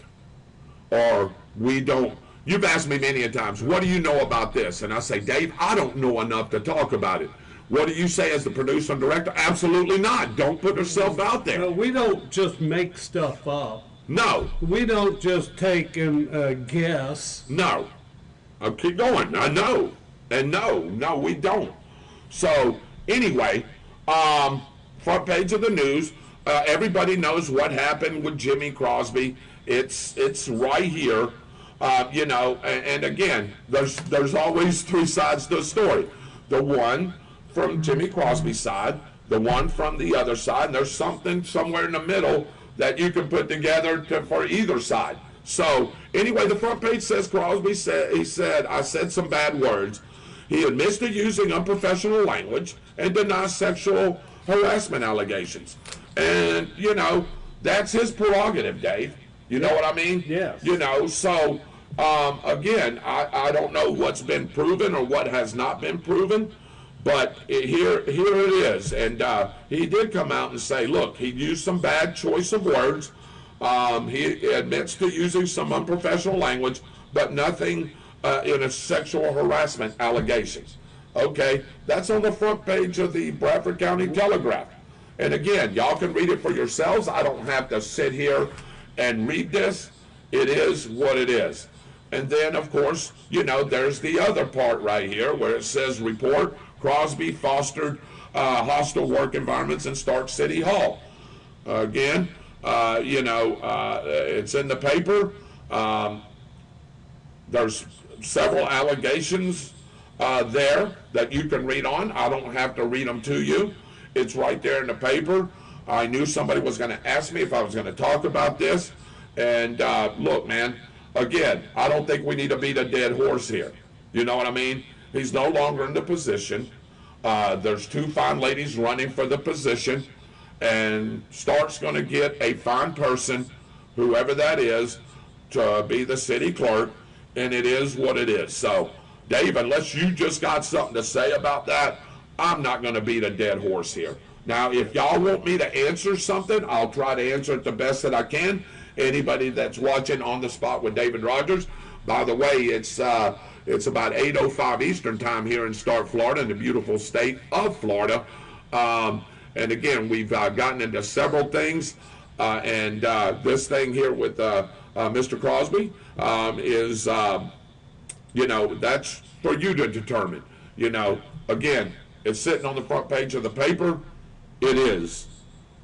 Or we don't. You've asked me many a times, what do you know about this? And I say, Dave, I don't know enough to talk about it. What do you say as the producer and director? Absolutely not. Don't put yourself out there. No, we don't just make stuff up. No. We don't just take and guess. No. I'll keep going. I know. And no, we don't. So, anyway, front page of the news, everybody knows what happened with Jimmy Crosby. It's right here. You know, and again, there's always three sides to the story. The one from Jimmy Crosby's side, the one from the other side, and there's something somewhere in the middle that you can put together for either side. So anyway, the front page says Crosby said, I said some bad words. He admits to using unprofessional language and denies sexual harassment allegations. And, you know, that's his prerogative, Dave. You know what I mean? Yes. You know, so, again, I don't know what's been proven or what has not been proven, but here it is. And he did come out and say, look, he used some bad choice of words. He admits to using some unprofessional language, but nothing in a sexual harassment allegations. Okay, that's on the front page of the Bradford County Telegraph. And again, y'all can read it for yourselves. I don't have to sit here and read this. It is what it is. And then, of course, you know, there's the other part right here where it says report, Crosby fostered hostile work environments in Stark City Hall. Again, you know, it's in the paper. There's several allegations there that you can read on. I don't have to read them to you. It's right there in the paper. I knew somebody was going to ask me if I was going to talk about this. And look, man, again, I don't think we need to beat a dead horse here. You know what I mean? He's no longer in the position. There's two fine ladies running for the position. And Stark's going to get a fine person, whoever that is, to be the city clerk. And it is what it is. So, Dave, unless you just got something to say about that, I'm not going to beat a dead horse here. Now, if y'all want me to answer something, I'll try to answer it the best that I can. Anybody that's watching On the Spot with David Rodgers, by the way, it's about 8:05 Eastern time here in Stark, Florida, in the beautiful state of Florida. And again, we've gotten into several things, and this thing here with Mr. Crosby is, you know, that's for you to determine. You know, again, it's sitting on the front page of the paper. It is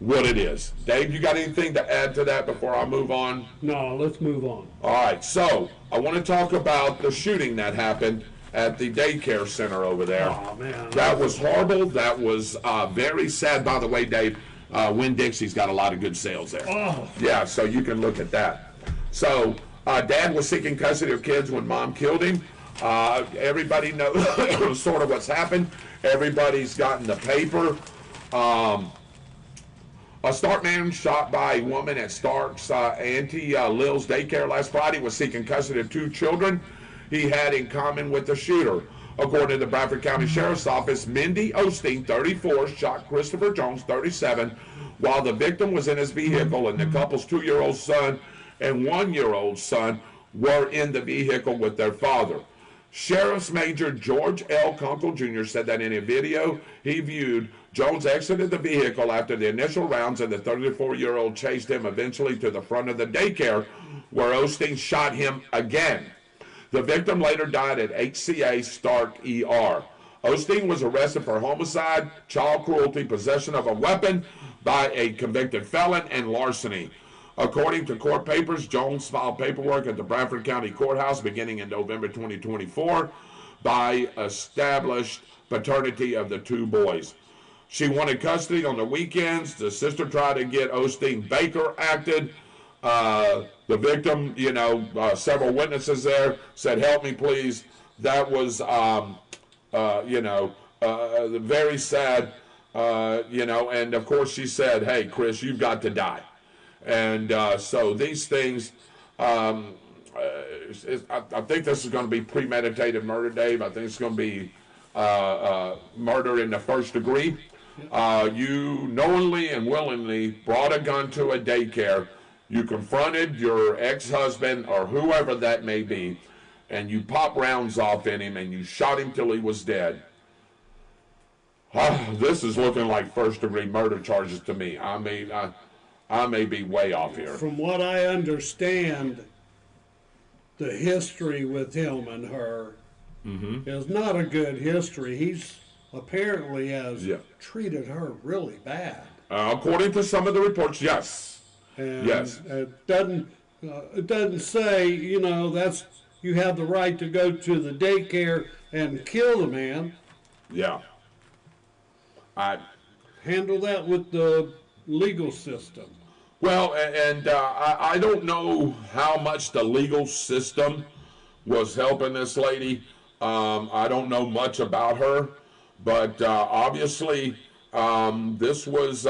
what it is. Dave, you got anything to add to that before I move on? No, let's move on. All right, so I want to talk about the shooting that happened at the daycare center over there. Oh, man. That was horrible. That was very sad. By the way, Dave, Winn-Dixie's got a lot of good sales there. Oh. Yeah, so you can look at that. So Dad was seeking custody of kids when Mom killed him. Everybody knows sort of what's happened. Everybody's gotten the paper. A Stark man shot by a woman at Stark's Auntie Lil's daycare last Friday was seeking custody of 2 children he had in common with the shooter. According to the Bradford County Sheriff's Office, Mindy Osteen, 34, shot Christopher Jones, 37, while the victim was in his vehicle, and the couple's 2-year-old son and 1-year-old son were in the vehicle with their father. Sheriff's Major George L. Kunkel Jr. said that in a video he viewed, Jones exited the vehicle after the initial rounds, and the 34-year-old chased him eventually to the front of the daycare, where Osteen shot him again. The victim later died at HCA Stark ER. Osteen was arrested for homicide, child cruelty, possession of a weapon by a convicted felon, and larceny. According to court papers, Jones filed paperwork at the Bradford County Courthouse beginning in November 2024 by established paternity of the 2 boys. She wanted custody on the weekends. The sister tried to get Osteen Baker acted. The victim, several witnesses there said, "Help me, please." That was, very sad, and of course she said, "Hey, Chris, you've got to die." And so these things, I think this is going to be premeditated murder, Dave. I think it's going to be murder in the first degree. You knowingly and willingly brought a gun to a daycare. You confronted your ex-husband or whoever that may be, and you popped rounds off in him and you shot him till he was dead. This is looking like first-degree murder charges to me. I may be way off here. From what I understand, the history with him and her is not a good history. He's apparently has treated her really bad. According to some of the reports, yes. And yes. It doesn't say, that's you have the right to go to the daycare and kill the man. Yeah. Handle that with the legal system. Well, and I don't know how much the legal system was helping this lady. I don't know much about her, but obviously this was,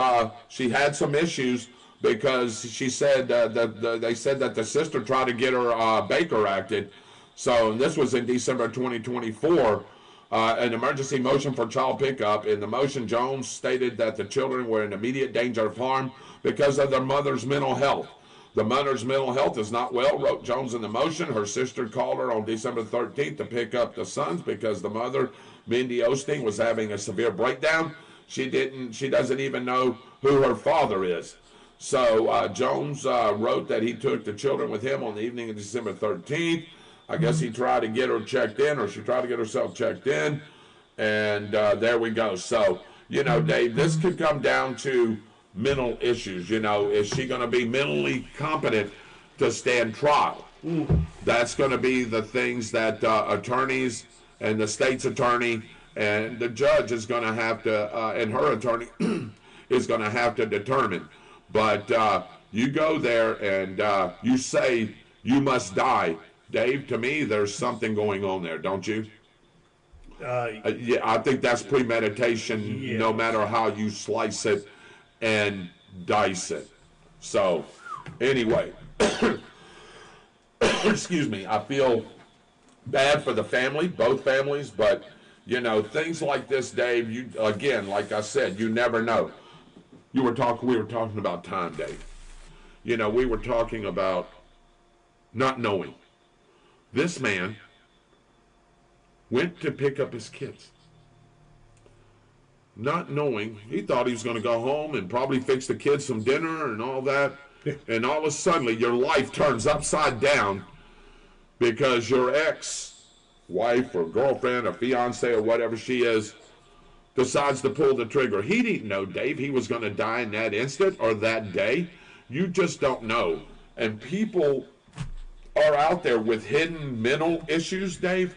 she had some issues because she said that they said that the sister tried to get her Baker acted. So this was in December 2024. An emergency motion for child pickup. In the motion, Jones stated that the children were in immediate danger of harm because of their mother's mental health. The mother's mental health is not well, wrote Jones in the motion. Her sister called her on December 13th to pick up the sons because the mother, Mindy Osteen, was having a severe breakdown. She doesn't even know who her father is. So Jones wrote that he took the children with him on the evening of December 13th. I guess he tried to get her checked in, or she tried to get herself checked in, and there we go. So, Dave, this could come down to mental issues. Is she going to be mentally competent to stand trial? That's going to be the things that attorneys and the state's attorney and the judge is going to have to, and her attorney is going to have to determine. But you go there and you say you must die. Dave, to me, there's something going on there, don't you? Yeah, I think that's premeditation, yes. No matter how you slice it and dice it. So, anyway, excuse me, I feel bad for the family, both families, but, things like this, Dave, you again, like I said, you never know. We were talking about time, Dave. We were talking about not knowing. This man went to pick up his kids, not knowing. He thought he was going to go home and probably fix the kids some dinner and all that. And all of a sudden, your life turns upside down because your ex-wife or girlfriend or fiance or whatever she is decides to pull the trigger. He didn't know, Dave, he was going to die in that instant or that day. You just don't know. And people are out there with hidden mental issues, Dave,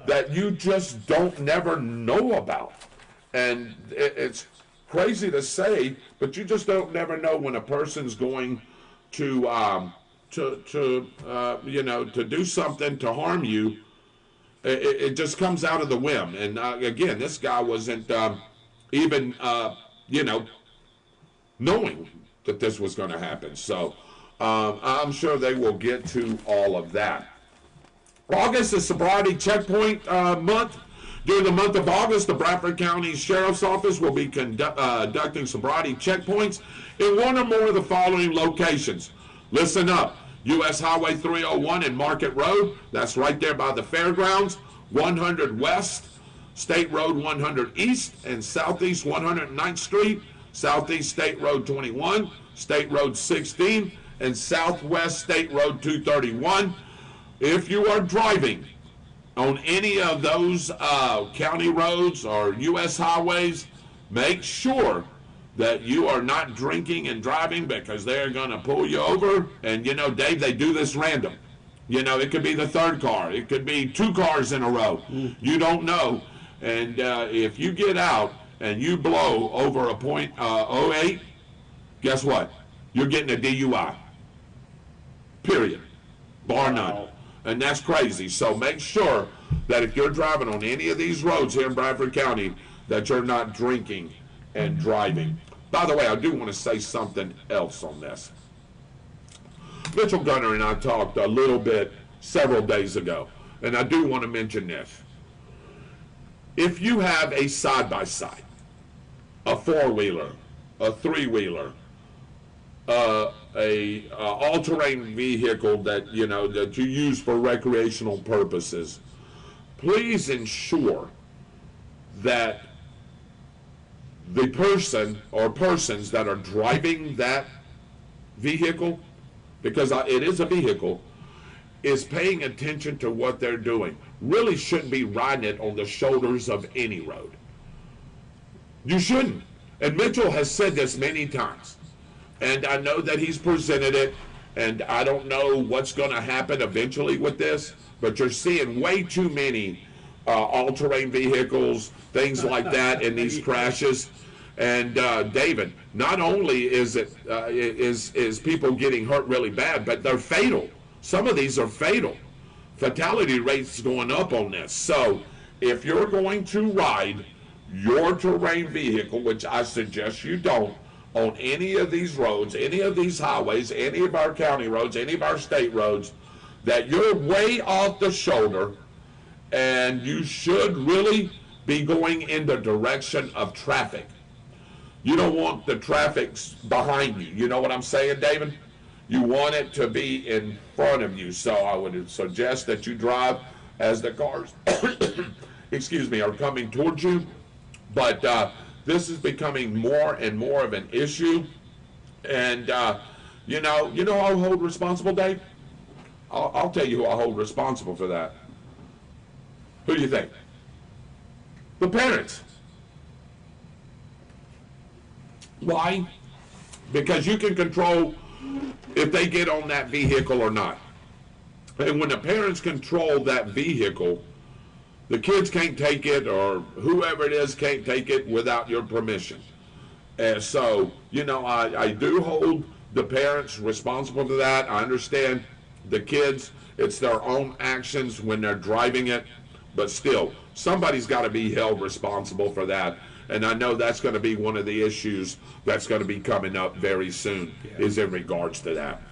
that you just never know about. And it's crazy to say, but you just never know when a person's going to do something to harm you. It just comes out of the whim. And again, this guy wasn't even knowing that this was going to happen. So I'm sure they will get to all of that. August is sobriety checkpoint month. During the month of August, the Bradford County Sheriff's Office will be conducting sobriety checkpoints in one or more of the following locations. Listen up. U.S. Highway 301 and Market Road, that's right there by the fairgrounds. 100 West, State Road 100 East, and Southeast 109th Street, Southeast State Road 21, State Road 16, and Southwest State Road 231. If you are driving on any of those county roads or U.S. highways, make sure that you are not drinking and driving, because they're going to pull you over. And, you know, Dave, they do this random. You know, it could be the third car. It could be 2 cars in a row. You don't know. And if you get out and you blow over a .08, guess what? You're getting a DUI. Period. Bar none. And that's crazy. So make sure that if you're driving on any of these roads here in Bradford County, that you're not drinking and driving. By the way, I do want to say something else on this. Mitchell Gunner and I talked a little bit several days ago, and I do want to mention this. If you have a side-by-side, a 4-wheeler, a 3-wheeler, a all-terrain vehicle that that you use for recreational purposes, please ensure that the person or persons that are driving that vehicle, because it is a vehicle, is paying attention to what they're doing. Really shouldn't be riding it on the shoulders of any road. You shouldn't. And Mitchell has said this many times. And I know that he's presented it, and I don't know what's going to happen eventually with this, but you're seeing way too many all-terrain vehicles, things like that in these crashes. And David, not only is it is people getting hurt really bad, but they're fatal. Some of these are fatal. Fatality rates going up on this. So if you're going to ride your terrain vehicle, which I suggest you don't, on any of these roads, any of these highways, any of our county roads, any of our state roads, that you're way off the shoulder, and you should really be going in the direction of traffic. You don't want the traffic behind you. You know what I'm saying, David? You want it to be in front of you. So I would suggest that you drive as the cars, excuse me, are coming towards you. But this is becoming more and more of an issue. And, you know who I hold responsible, Dave? I'll tell you who I hold responsible for that. Who do you think? The parents. Why? Because you can control if they get on that vehicle or not. And when the parents control that vehicle, the kids can't take it, or whoever it is can't take it without your permission. And so, I do hold the parents responsible for that. I understand the kids, it's their own actions when they're driving it, but still, somebody's got to be held responsible for that. And I know that's going to be one of the issues that's going to be coming up very soon, is in regards to that.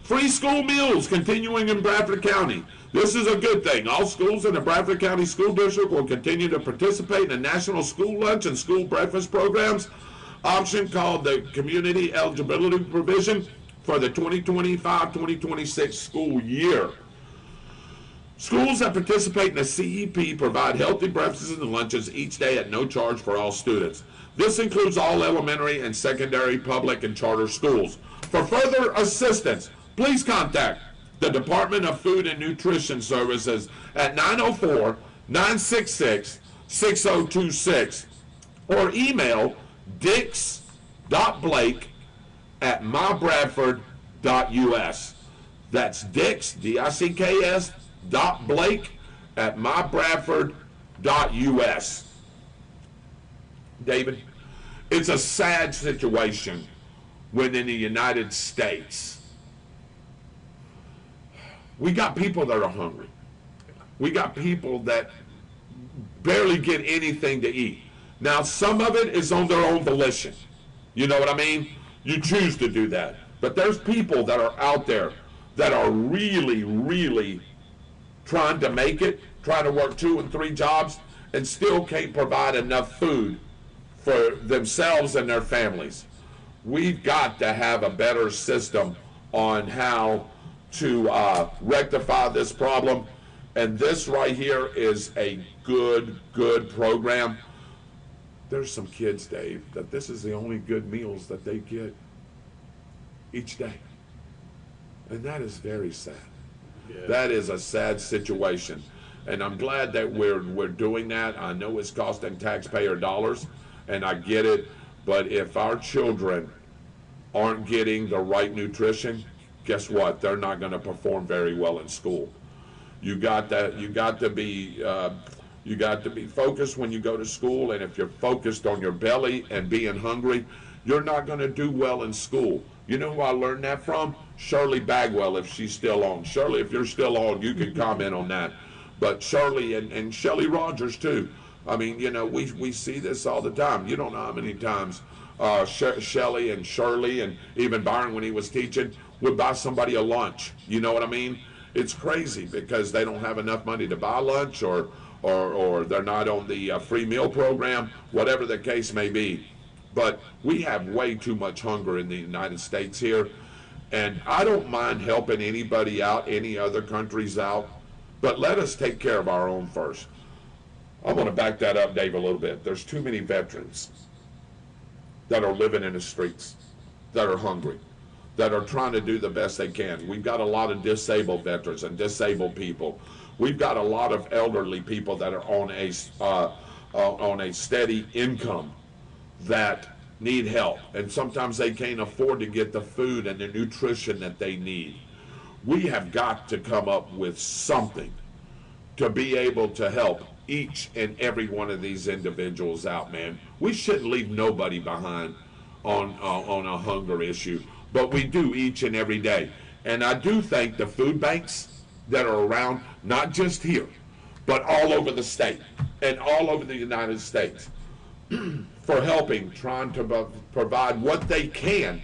Free school meals continuing in Bradford County. This is a good thing. All schools in the Bradford County School District will continue to participate in the National School Lunch and School Breakfast Programs option called the Community Eligibility Provision for the 2025-2026 school year. Schools that participate in the CEP provide healthy breakfasts and lunches each day at no charge for all students. This includes all elementary and secondary public and charter schools. For further assistance, please contact the Department of Food and Nutrition Services at 904-966-6026 or email dix.blake@mybradford.us. That's Dix, D-I-C-K-S, .blake@mybradford.us. David, it's a sad situation when in the United States we got people that are hungry. We got people that barely get anything to eat. Now, some of it is on their own volition. You know what I mean? You choose to do that. But there's people that are out there that are really, really trying to make it, trying to work 2 and 3 jobs, and still can't provide enough food for themselves and their families. We've got to have a better system on how to rectify this problem. And this right here is a good program. There's some kids, Dave, that this is the only good meals that they get each day. And that is very sad. Yeah. That is a sad situation. And I'm glad that we're doing that. I know it's costing taxpayer dollars, and I get it. But if our children aren't getting the right nutrition, guess what? They're not going to perform very well in school. You got to be focused when you go to school, and if you're focused on your belly and being hungry, you're not going to do well in school. You know who I learned that from? Shirley Bagwell, if she's still on. Shirley, if you're still on, you can comment on that. But Shirley and Shelly Rogers too. I mean, you know, we see this all the time. You don't know how many times Shelly and Shirley and even Byron, when he was teaching, would buy somebody a lunch. You know what I mean? It's crazy because they don't have enough money to buy lunch, or they're not on the free meal program, whatever the case may be. But we have way too much hunger in the United States here. And I don't mind helping anybody out, any other countries out, but let us take care of our own first. I'm going to back that up, Dave, a little bit. There's too many veterans that are living in the streets, that are hungry, that are trying to do the best they can. We've got a lot of disabled veterans and disabled people. We've got a lot of elderly people that are on a steady income that need help, and sometimes they can't afford to get the food and the nutrition that they need. We have got to come up with something to be able to help each and every one of these individuals out, man. We shouldn't leave nobody behind on a hunger issue, but we do each and every day. And I do thank the food banks that are around, not just here, but all over the state and all over the United States, for helping, trying to provide what they can,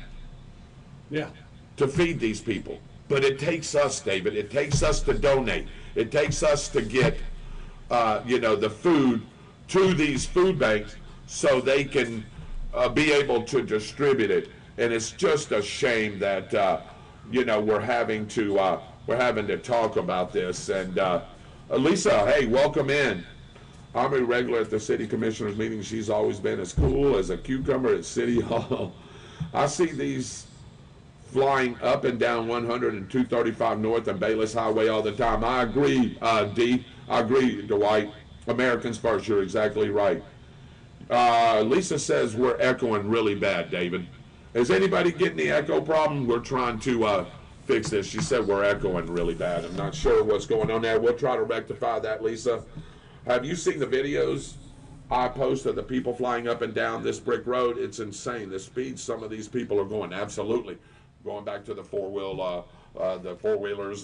to feed these people. But it takes us, David, it takes us to donate. It takes us to get, the food to these food banks so they can be able to distribute it. And it's just a shame that, we're having to talk about this. And Lisa, hey, welcome in. I'm a regular at the city commissioners meeting. She's always been as cool as a cucumber at City Hall. I see these flying up and down 100 and 235 North and Bayless Highway all the time. I agree, Dee. I agree, Dwight. Americans first. You're exactly right. Lisa says we're echoing really bad, David. Is anybody getting the echo problem? We're trying to fix this. She said we're echoing really bad. I'm not sure what's going on there. We'll try to rectify that, Lisa. Have you seen the videos I post of the people flying up and down this brick road? It's insane. The speed some of these people are going. Absolutely. Going back to the four-wheelers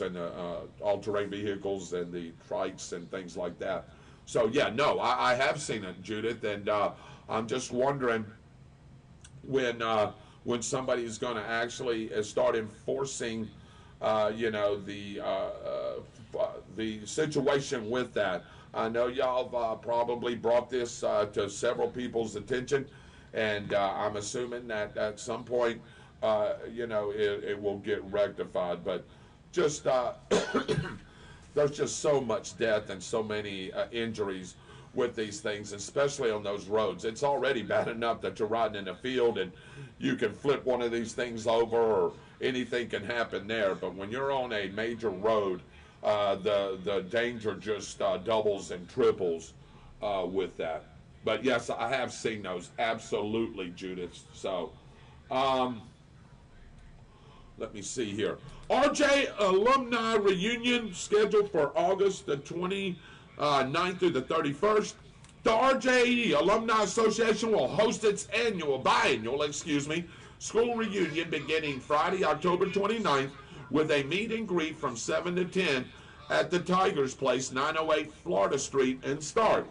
and the all-terrain vehicles and the trikes and things like that. So, yeah, no, I have seen it, Judith, and I'm just wondering when somebody's going to actually start enforcing, the situation with that. I know y'all probably brought this to several people's attention, and I'm assuming that at some point, it will get rectified. But just there's just so much death and so many injuries with these things, especially on those roads. It's already bad enough that you're riding in a field and you can flip one of these things over or anything can happen there. But when you're on a major road, the danger just doubles and triples with that. But yes, I have seen those, absolutely, Judith. So, let me see here. RJ Alumni Reunion scheduled for August the 29th through the 31st. The RJ Alumni Association will host its biannual school reunion beginning Friday, October 29th, with a meet and greet from 7 to 10 at the Tigers Place, 908 Florida Street in Stark.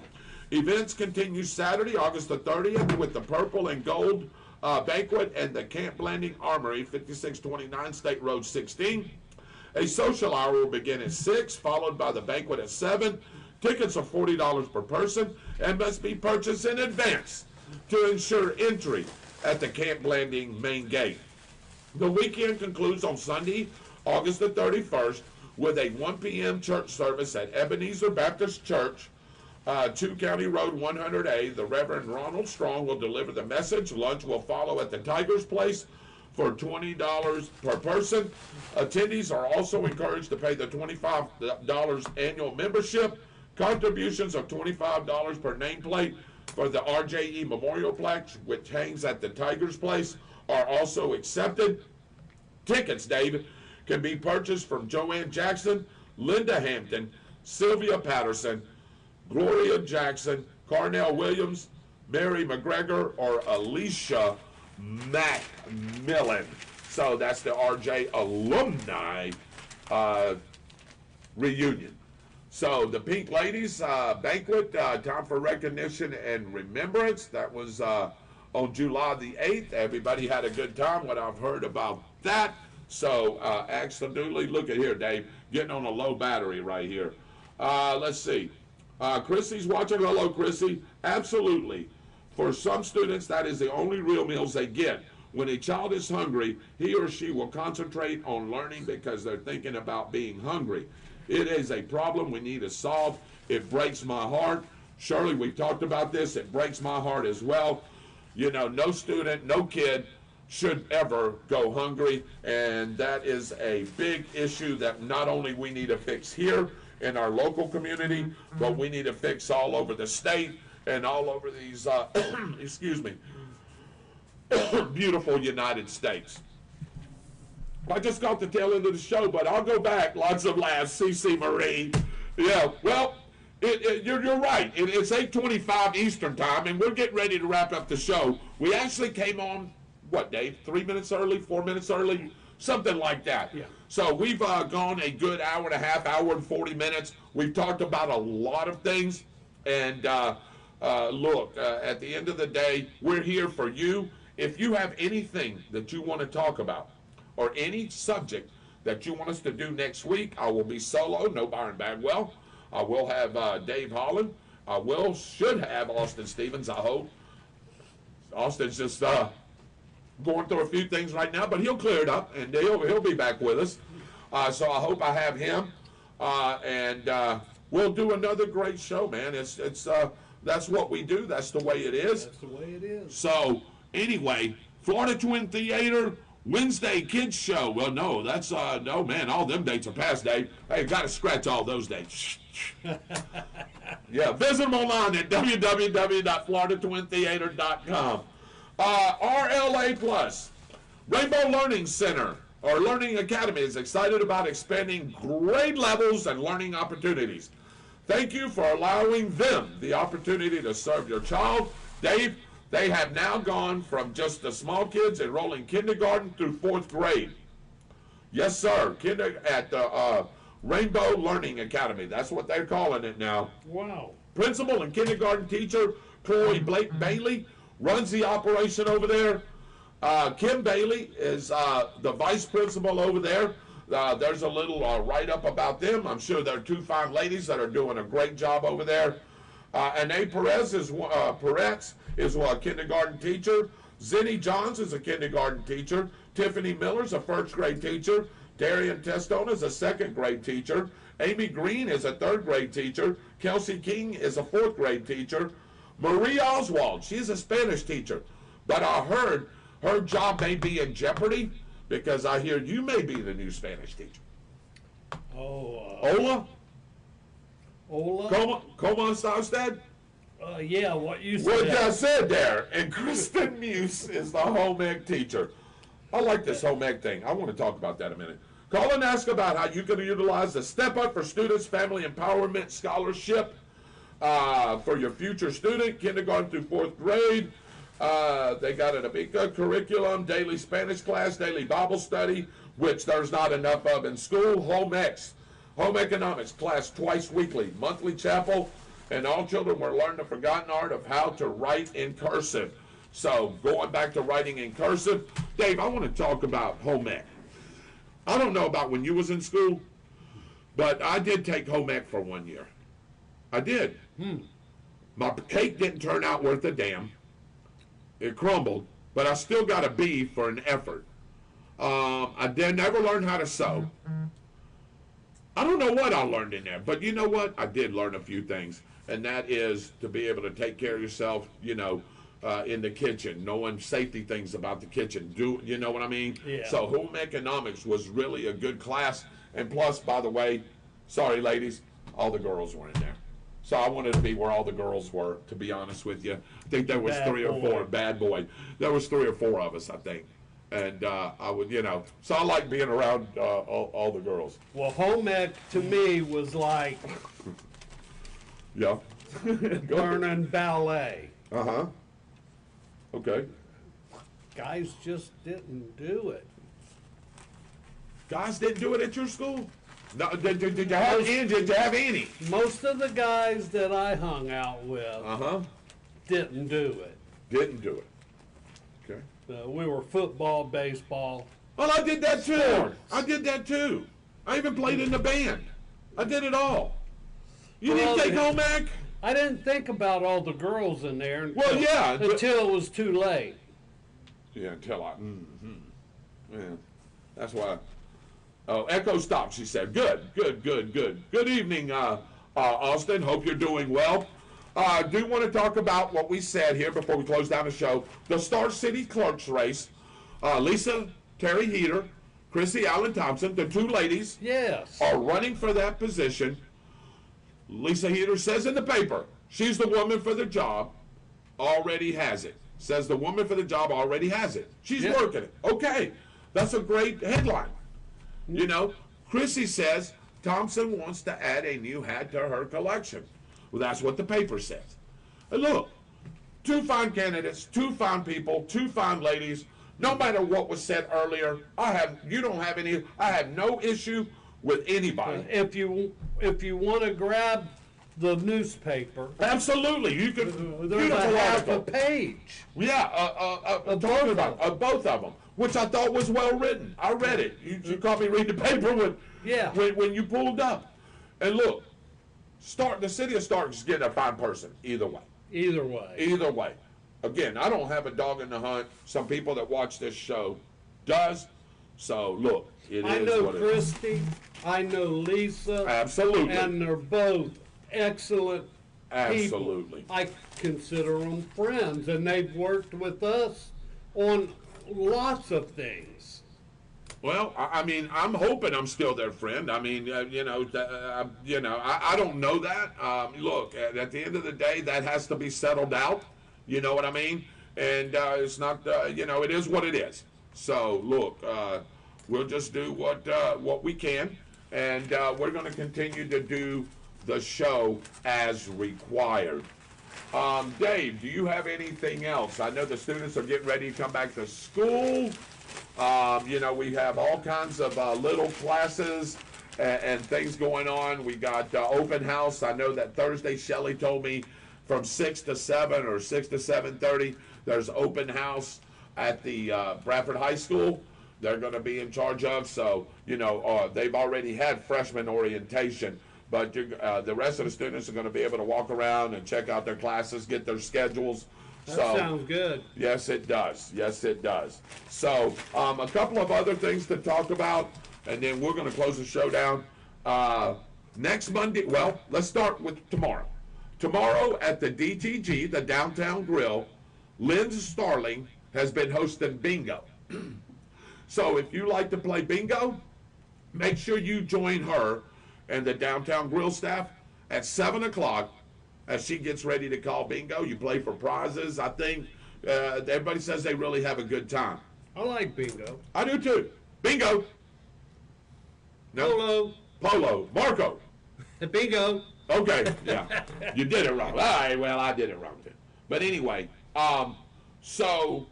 Events continue Saturday, August the 30th, with the Purple and Gold banquet and the Camp Landing Armory, 5629 State Road 16. A social hour will begin at 6, followed by the banquet at 7. Tickets are $40 per person and must be purchased in advance to ensure entry at the Camp Landing main gate. The weekend concludes on Sunday, August the 31st, with a 1 p.m. church service at Ebenezer Baptist Church, 2 County Road 100A. The Reverend Ronald Strong will deliver the message. Lunch will follow at the Tiger's Place for $20 per person. Attendees are also encouraged to pay the $25 annual membership. Contributions of $25 per nameplate for the RJE Memorial Plaque, which hangs at the Tiger's Place, are also accepted. Tickets, David, can be purchased from Joanne Jackson, Linda Hampton, Sylvia Patterson, Gloria Jackson, Carnell Williams, Mary McGregor, or Alicia Macmillan. So that's the RJ alumni reunion. So the Pink Ladies banquet, time for recognition and remembrance. That was on July the 8th. Everybody had a good time, what I've heard about that. So absolutely, look at here, Dave, getting on a low battery right here. Let's see. Chrissy's watching. Hello, Chrissy. Absolutely. For some students, that is the only real meals they get. When a child is hungry, he or she will concentrate on learning because they're thinking about being hungry. It is a problem we need to solve. It breaks my heart. Shirley, we've talked about this. It breaks my heart as well. You know, no student, no kid should ever go hungry, and that is a big issue that not only we need to fix here in our local community, but we need to fix all over the state and all over these, excuse me, beautiful United States. I just got the tail end of the show, but I'll go back. Lots of laughs. CC Marie. Yeah, well, you're right. It's 8:25 Eastern time, and we're getting ready to wrap up the show. We actually came on, what, Dave, 3 minutes early, 4 minutes early? Something like that. Yeah. So we've gone a good hour and a half, hour and 40 minutes. We've talked about a lot of things. And look, at the end of the day, we're here for you. If you have anything that you want to talk about or any subject that you want us to do next week, I will be solo, no Byron Bagwell. I will have Dave Holland. I should have Austin Stevens, I hope. Austin's just going through a few things right now, but he'll clear it up, and he'll be back with us. So I hope I have him, and we'll do another great show, man. It's that's what we do. That's the way it is. That's the way it is. So anyway, Florida Twin Theater Wednesday Kids Show. Well, no, that's no, man. All them dates are past, Dave. Hey, got to scratch all those dates. Yeah, visit them online at www.floridatwintheater.com. RLA Plus, Rainbow Learning Center, or Learning Academy, is excited about expanding grade levels and learning opportunities. Thank you for allowing them the opportunity to serve your child. Dave, they have now gone from just the small kids enrolling kindergarten through 4th grade. Yes, sir, at the Rainbow Learning Academy. That's what they're calling it now. Wow. Principal and kindergarten teacher Chloe Bailey runs the operation over there. Kim Bailey is the vice principal over there. There's a little write-up about them. I'm sure there are 2 fine ladies that are doing a great job over there. Anae Perez is a kindergarten teacher. Zenny Johns is a kindergarten teacher. Tiffany Miller's a 1st grade teacher. Darian Testone is a 2nd grade teacher. Amy Green is a 3rd grade teacher. Kelsey King is a 4th grade teacher. Marie Oswald, she's a Spanish teacher. But I heard her job may be in jeopardy because I hear you may be the new Spanish teacher. Oh. Ola? Ola? Como está usted? Yeah, what you said. What I said there. And Kristen Muse is the home ec teacher. I like this home ec thing. I want to talk about that a minute. Call and ask about how you can utilize the Step Up for Students Family Empowerment Scholarship for your future student, kindergarten through 4th grade. They got an Abika curriculum, daily Spanish class, daily Bible study, which there's not enough of in school, home economics class twice weekly, monthly chapel, and all children will learn the forgotten art of how to write in cursive. So going back to writing in cursive, Dave, I want to talk about home ec. I don't know about when you was in school, but I did take home ec for 1 year. I did. My cake didn't turn out worth a damn. It crumbled, but I still got a B for an effort. I did never learn how to sew. I don't know what I learned in there, but you know what? I did learn a few things, and that is to be able to take care of yourself, you know, in the kitchen, knowing safety things about the kitchen. Do you know what I mean? Yeah. So home economics was really a good class, and plus, by the way, sorry ladies, all the girls were in there. So I wanted to be where all the girls were, to be honest with you. I think there was Bad 3 or 4, bad boy. There was 3 or 4 of us, I think. And I would, you know, so I like being around all the girls. Well, home ec to me was like Yeah. learning ballet. Uh-huh. Okay. Guys just didn't do it. Guys didn't do it at your school? No, did you have any? Did you have any? Most of the guys that I hung out with Uh-huh. didn't do it. Didn't do it. Okay. We were football, baseball. Well, I did that too. Sports. I did that too. I even played in the band. I did it all. You Well, didn't take home ec? I didn't think about all the girls in there until, Well, yeah. until it was too late. Yeah, until I. Yeah, that's why. Oh, echo stop. She said, "Good, good, good, good. Good evening, Austin. Hope you're doing well. I do want to talk about what we said here before we close down the show. The Star City Clerks race. Lisa Terry Heater, Chrissy Allen Thompson, the 2 ladies Yes. are running for that position. Lisa Heater says in the paper she's the woman for the job. Already has it. Says the woman for the job already has it. She's Yeah. working it. Okay, that's a great headline. You know, Chrissy says Thompson wants to add a new hat to her collection. Well, that's what the paper says. And look, 2 fine candidates, 2 fine people, 2 fine ladies. No matter what was said earlier, I have no issue with anybody. If you want to grab the newspaper, Absolutely, you could. there's a Beautiful half a article. page. Yeah, Of talking both about of both of them, which I thought was well written. I read it. You caught me reading the paper when you pulled up. And look, the city of Stark is getting a fine person either way. Either way. Either way. Again, I don't have a dog in the hunt. Some people that watch this show does. So look, it I is know what it is. Christy, I know Lisa, Absolutely. and they're both excellent Absolutely. people. I consider them friends, and they've worked with us on lots of things. Well, I mean, I'm hoping I'm still their friend. I mean, I don't know that. Look, at the end of the day, that has to be settled out. You know what I mean? And it's not, it is what it is. So, look, we'll just do what we can, and we're going to continue to do the show as required. Dave, do you have anything else? I know the students are getting ready to come back to school. We have all kinds of little classes and things going on. We got open house. I know that Thursday, Shelley told me from 6 to 7 or 6 to 7:30, there's open house at the Bradford High School. They're going to be in charge of. So, they've already had freshman orientation. But the rest of the students are going to be able to walk around and check out their classes, get their schedules. That sounds good. Yes, it does. Yes, it does. So, a couple of other things to talk about, and then we're going to close the show down. Next Monday, well, let's start with tomorrow. Tomorrow at the DTG, the Downtown Grill, Lynn Starling has been hosting bingo. So if you like to play bingo, make sure you join her and the Downtown Grill staff at 7 o'clock as she gets ready to call bingo. You play for prizes. I think everybody says they really have a good time. I like bingo. I do too. Bingo. No. Polo. Polo. Marco. Bingo. Okay, yeah. You did it wrong. All right, well, I did it wrong too. But anyway, so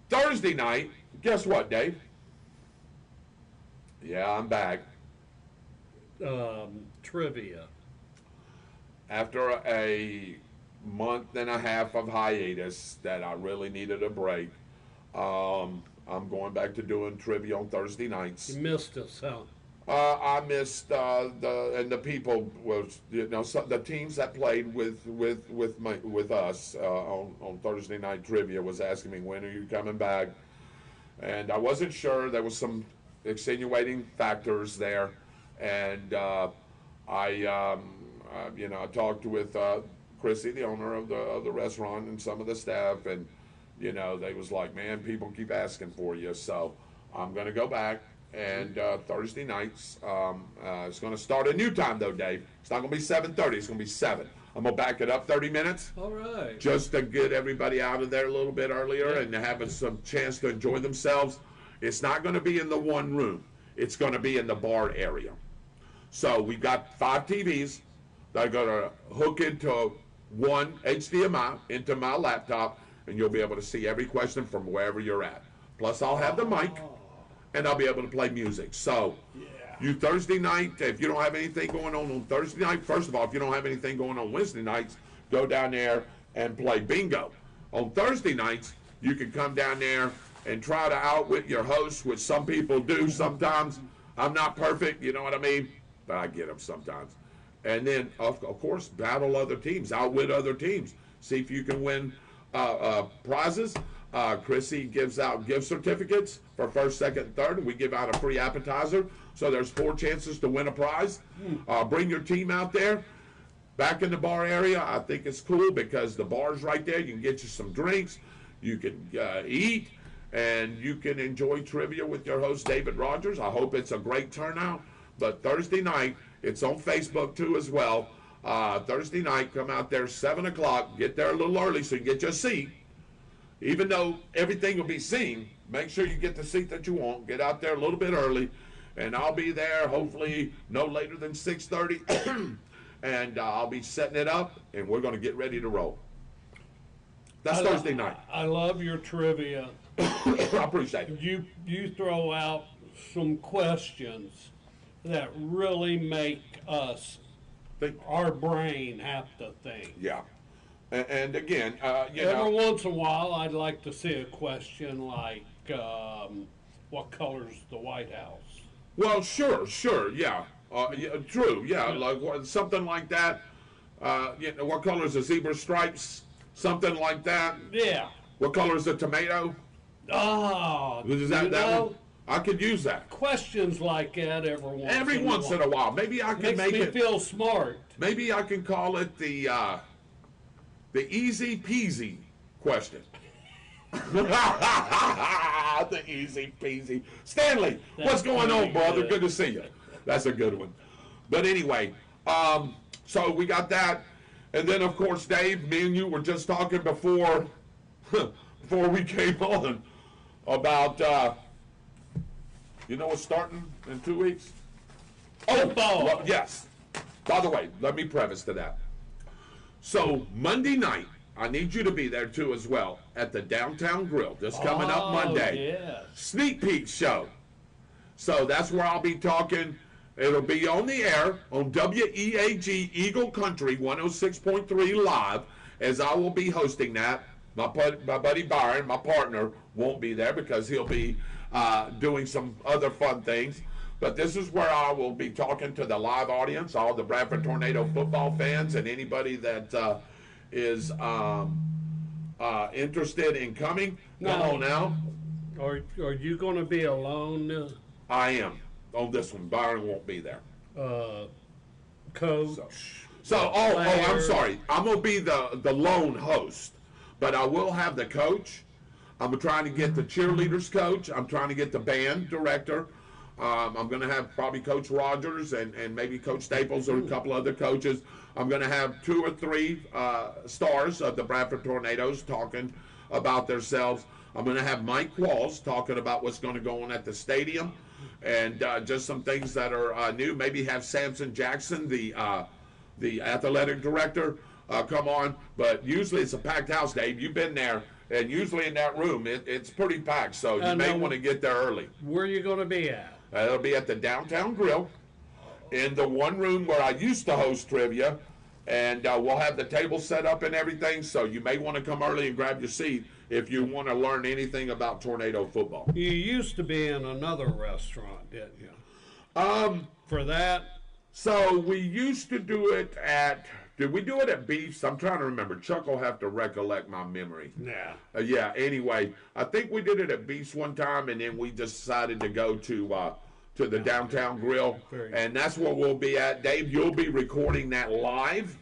Thursday night, guess what, Dave? Yeah, I'm back. Trivia. After a month and a half of hiatus that I really needed a break. I'm going back to doing trivia on Thursday nights. You missed us, huh? I missed the people was the teams that played with us on Thursday night trivia was asking me, when are you coming back, and I wasn't sure. There was some extenuating factors there, and I talked with Chrissy, the owner of the restaurant, and some of the staff, and they was like, man, people keep asking for you, so I'm gonna go back. And Thursday nights, it's going to start a new time though, Dave. It's not going to be 7:30. It's going to be 7. I'm going to back it up 30 minutes. All right. Just to get everybody out of there a little bit earlier and having some chance to enjoy themselves. It's not going to be in the one room. It's going to be in the bar area. So we've got 5 TVs that are going to hook into one HDMI into my laptop, and you'll be able to see every question from wherever you're at. Plus, I'll have the mic. And I'll be able to play music. So, you Thursday night, if you don't have anything going on Thursday night, first of all, if you don't have anything going on Wednesday nights, go down there and play bingo. On Thursday nights, you can come down there and try to outwit your host, which some people do sometimes. I'm not perfect, you know what I mean? But I get them sometimes. And then, of course, battle other teams, outwit other teams. See if you can win prizes. Chrissy gives out gift certificates for first, second, and third, and we give out a free appetizer. So there's 4 chances to win a prize. Bring your team out there. Back in the bar area, I think it's cool because the bar's right there. You can get you some drinks. You can eat, and you can enjoy trivia with your host, David Rodgers. I hope it's a great turnout. But Thursday night, it's on Facebook too as well. Thursday night, come out there 7 o'clock. Get there a little early so you can get your seat. Even though everything will be seen, make sure you get the seat that you want. Get out there a little bit early, and I'll be there hopefully no later than 6:30, and I'll be setting it up, and we're going to get ready to roll. That's Thursday night. I love your trivia. I appreciate it. You throw out some questions that really make our brain have to think. Yeah. And again, every once in a while, I'd like to see a question like, what color's the White House? Well, sure, yeah. True, yeah, like something like that. What color is the zebra stripes? Something like that. Yeah. What color is the tomato? Oh, Is that one? I could use that. Questions like that every once in a while. Maybe I can Makes me feel smart. Maybe I can call it the easy peasy question. The easy peasy. Stanley, what's going on, brother? Good to see you. That's a good one. But anyway, so we got that. And then, of course, Dave, me and you were just talking before we came on about, what's starting in 2 weeks? Football. Well, yes. By the way, let me preface to that. So Monday night, I need you to be there too as well at the Downtown Grill. This coming up Monday. Yes. Sneak peek show. So that's where I'll be talking. It'll be on the air on WEAG Eagle Country 106.3 live, as I will be hosting that. My buddy Byron, my partner, won't be there because he'll be doing some other fun things. But this is where I will be talking to the live audience, all the Bradford Tornado football fans, and anybody that is interested in coming. Come on now. Are you going to be alone? I am on this one. Byron won't be there. Coach. I'm sorry. I'm going to be the lone host, but I will have the coach. I'm trying to get the cheerleaders coach. I'm trying to get the band director. I'm going to have probably Coach Rodgers and maybe Coach Staples or a couple other coaches. I'm going to have 2 or 3 stars of the Bradford Tornadoes talking about themselves. I'm going to have Mike Qualls talking about what's going to go on at the stadium and just some things that are new. Maybe have Samson Jackson, the athletic director, come on. But usually it's a packed house, Dave. You've been there. And usually in that room, it's pretty packed. So you may want to get there early. Where are you going to be at? It'll be at the Downtown Grill in the one room where I used to host trivia, And we'll have the table set up and everything, so you may want to come early and grab your seat if you want to learn anything about tornado football. You used to be in another restaurant, didn't you? For that? So we used to do it at, did we do it at Beef's? I'm trying to remember. Chuck will have to recollect my memory. Yeah. Yeah, anyway, I think we did it at Beef's one time, and then we decided to go to the Downtown Grill, and that's where we'll be at. Dave, you'll be recording that live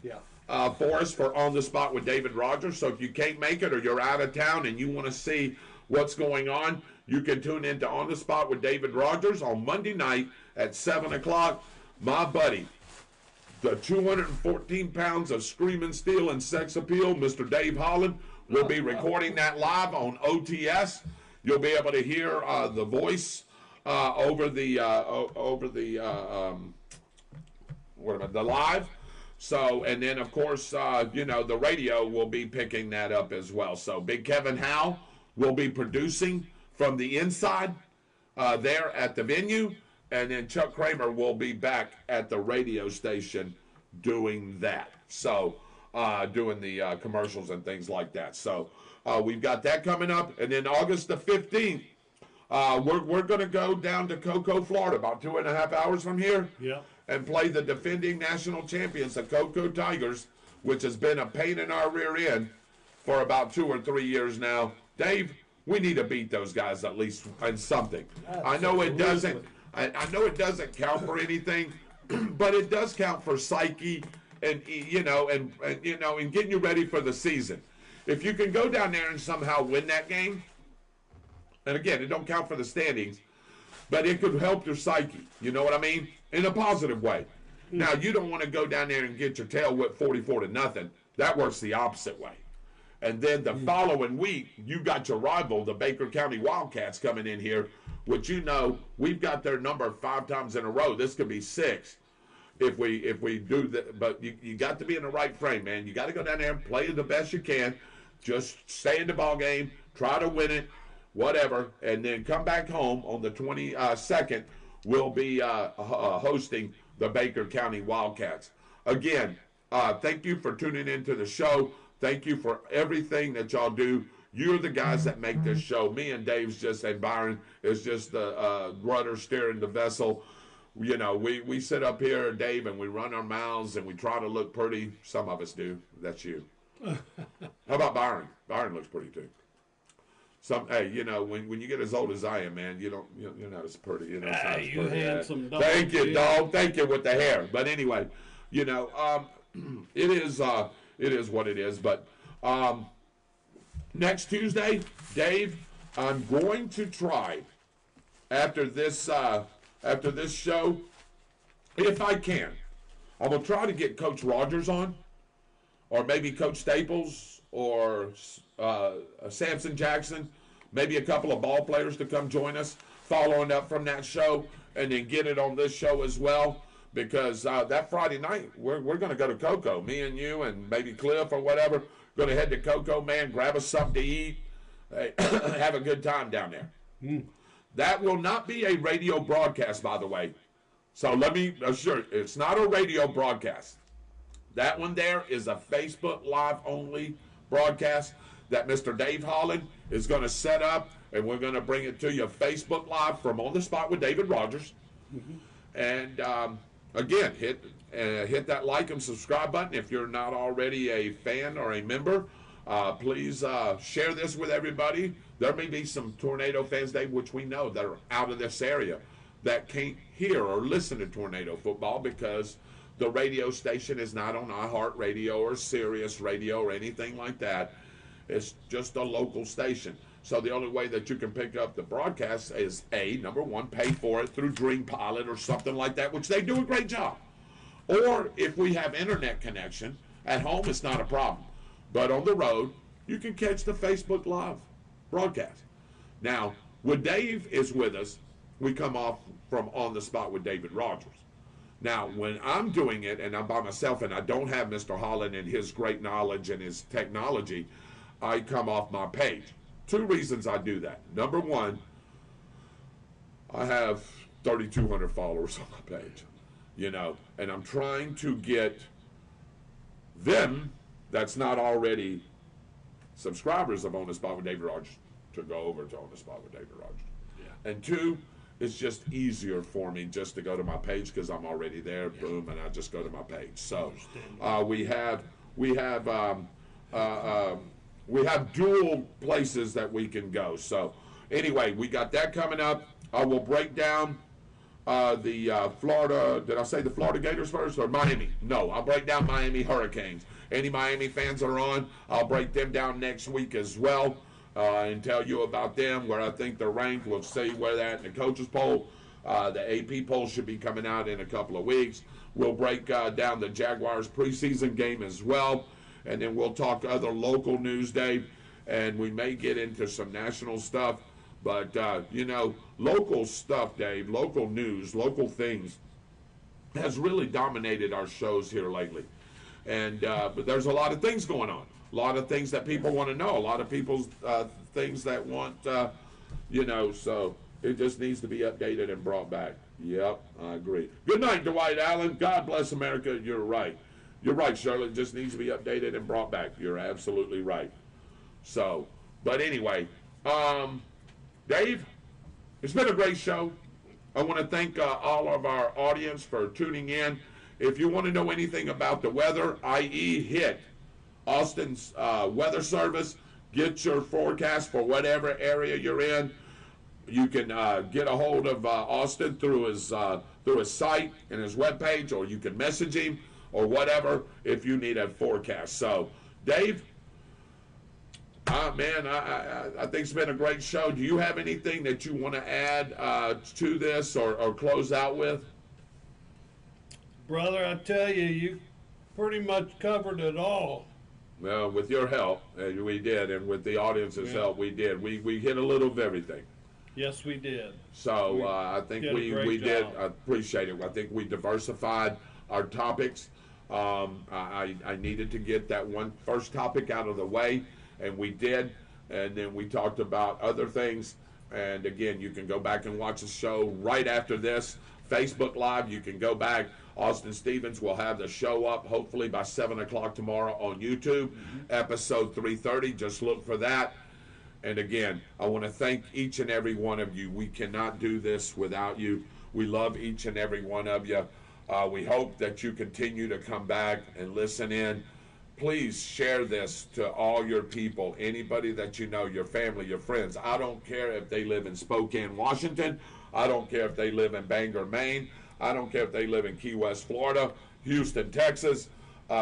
for us for On the Spot with David Rodgers. So if you can't make it or you're out of town and you want to see what's going on, you can tune into On the Spot with David Rodgers on Monday night at 7 o'clock. My buddy, the 214 pounds of screaming steel and sex appeal, Mr. Dave Holland, will be recording that live on OTS. You'll be able to hear the voice over the live. So, and then of course, the radio will be picking that up as well. So Big Kevin Howe will be producing from the inside there at the venue, and then Chuck Kramer will be back at the radio station doing that. So, doing the commercials and things like that. So, we've got that coming up, and then August the 15th. We're going to go down to Cocoa, Florida, about 2.5 hours from here, and play the defending national champions, the Cocoa Tigers, which has been a pain in our rear end for about 2 or 3 years now. Dave, we need to beat those guys at least in something. I know it doesn't. I know it doesn't count for anything, but it does count for psyche and and getting you ready for the season. If you can go down there and somehow win that game. And again, it don't count for the standings, but it could help your psyche. You know what I mean? In a positive way. Now, you don't want to go down there and get your tail whipped 44-0. That works the opposite way. And then the following week, you got your rival, the Baker County Wildcats, coming in here, which we've got their number 5 times in a row. This could be 6 if we do that. But you got to be in the right frame, man. You got to go down there and play the best you can. Just stay in the ball game, try to win it. Whatever, and then come back home on the 22nd. We'll be hosting the Baker County Wildcats. Again, thank you for tuning into the show. Thank you for everything that y'all do. You're the guys that make this show. Me and Dave's and Byron is just the rudder steering the vessel. We sit up here, Dave, and we run our mouths and we try to look pretty. Some of us do. That's you. How about Byron? Byron looks pretty too. When you get as old as I am, man, you're not as pretty. You handsome dog. Thank you, dog. Thank you with the hair. But anyway, it is what it is. But next Tuesday, Dave, I'm going to try after this show, if I can, I will try to get Coach Rodgers on, or maybe Coach Staples, or Samson Jackson, maybe a couple of ball players to come join us following up from that show, and then get it on this show as well, because that Friday night we're going to go to Cocoa, me and you and maybe Cliff or whatever, going to head to Cocoa, man, grab us something to eat, have a good time down there. That will not be a radio broadcast, by the way, so let me assure you, it's not a radio broadcast. That one there is a Facebook Live only broadcast that Mr. Dave Holland is going to set up, and we're going to bring it to you Facebook Live from On the Spot with David Rodgers. And again, hit that like and subscribe button if you're not already a fan or a member. Please share this with everybody. There may be some Tornado fans, Dave, which we know that are out of this area that can't hear or listen to Tornado football because the radio station is not on iHeartRadio or Sirius Radio or anything like that. It's just a local station. So the only way that you can pick up the broadcast is number one, pay for it through Dream Pilot or something like that, which they do a great job. Or if we have internet connection at home, it's not a problem. But on the road, you can catch the Facebook Live broadcast. Now, when Dave is with us, we come off from On the Spot with David Rodgers. Now, when I'm doing it and I'm by myself and I don't have Mr. Holland and his great knowledge and his technology, I come off my page. 2 reasons I do that. Number one, I have 3,200 followers on my page, and I'm trying to get them that's not already subscribers of On the Spot with David Rodgers to go over to On the Spot with David Rodgers. Yeah. And two, it's just easier for me just to go to my page because I'm already there. Yeah. Boom, and I just go to my page. So we have dual places that we can go. So anyway, we got that coming up. I will break down the Florida. Did I say the Florida Gators first or Miami? No, I'll break down Miami Hurricanes. Any Miami fans that are on, I'll break them down next week as well. And tell you about them, where I think they're ranked. We'll see where they're at in the coaches poll. The AP poll should be coming out in a couple of weeks. We'll break down the Jaguars preseason game as well. And then we'll talk other local news, Dave. And we may get into some national stuff. But, local stuff, Dave, local news, local things has really dominated our shows here lately. And but there's a lot of things going on. A lot of things that people want to know. A lot of people's things that want, so it just needs to be updated and brought back. Yep, I agree. Good night, Dwight Allen. God bless America. You're right. You're right, Shirley. It just needs to be updated and brought back. You're absolutely right. So, but anyway, Dave, it's been a great show. I want to thank all of our audience for tuning in. If you want to know anything about the weather, i.e. hit Austin's weather service, get your forecast for whatever area you're in. You can get a hold of Austin through his site and his webpage, or you can message him or whatever if you need a forecast. So, Dave, man, I think it's been a great show. Do you have anything that you want to add to this or close out with? Brother, I tell you, you pretty much covered it all. Well, with your help, we did, and with the audience's help, we did. We hit a little of everything. Yes, we did. So I think we did. I appreciate it. I think we diversified our topics. I needed to get that one first topic out of the way, and we did. And then we talked about other things. And again, you can go back and watch the show right after this. Facebook Live, you can go back. Austin Stevens will have the show up hopefully by 7 o'clock tomorrow on YouTube, episode 330. Just look for that. And again, I want to thank each and every one of you. We cannot do this without you. We love each and every one of you. We hope that you continue to come back and listen in. Please share this to all your people, anybody that you know, your family, your friends. I don't care if they live in Spokane, Washington. I don't care if they live in Bangor, Maine. I don't care if they live in Key West, Florida, Houston, Texas,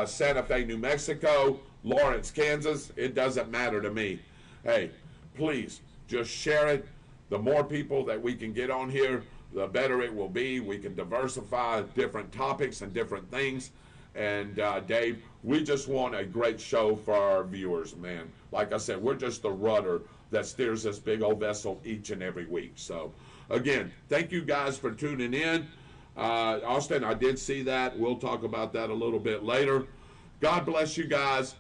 Santa Fe, New Mexico, Lawrence, Kansas. It doesn't matter to me. Hey, please just share it. The more people that we can get on here, the better it will be. We can diversify different topics and different things. And Dave, we just want a great show for our viewers, man. Like I said, we're just the rudder that steers this big old vessel each and every week. So again, thank you guys for tuning in. Austin, I did see that. We'll talk about that a little bit later. God bless you guys.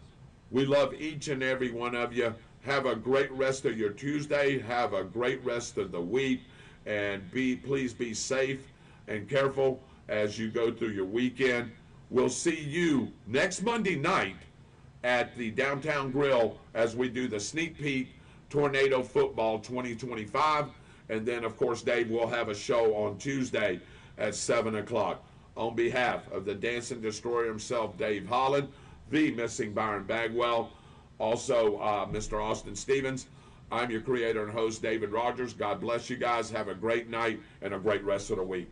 We love each and every one of you. Have a great rest of your Tuesday. Have a great rest of the week. And please be safe and careful as you go through your weekend. We'll see you next Monday night at the Downtown Grill as we do the sneak peek Tornado Football 2025. And then, of course, Dave will have a show on Tuesday at 7 o'clock. On behalf of the Dancing Destroyer himself, Dave Holland, the missing Byron Bagwell, also Mr. Austin Stevens, I'm your creator and host, David Rodgers. God bless you guys. Have a great night and a great rest of the week.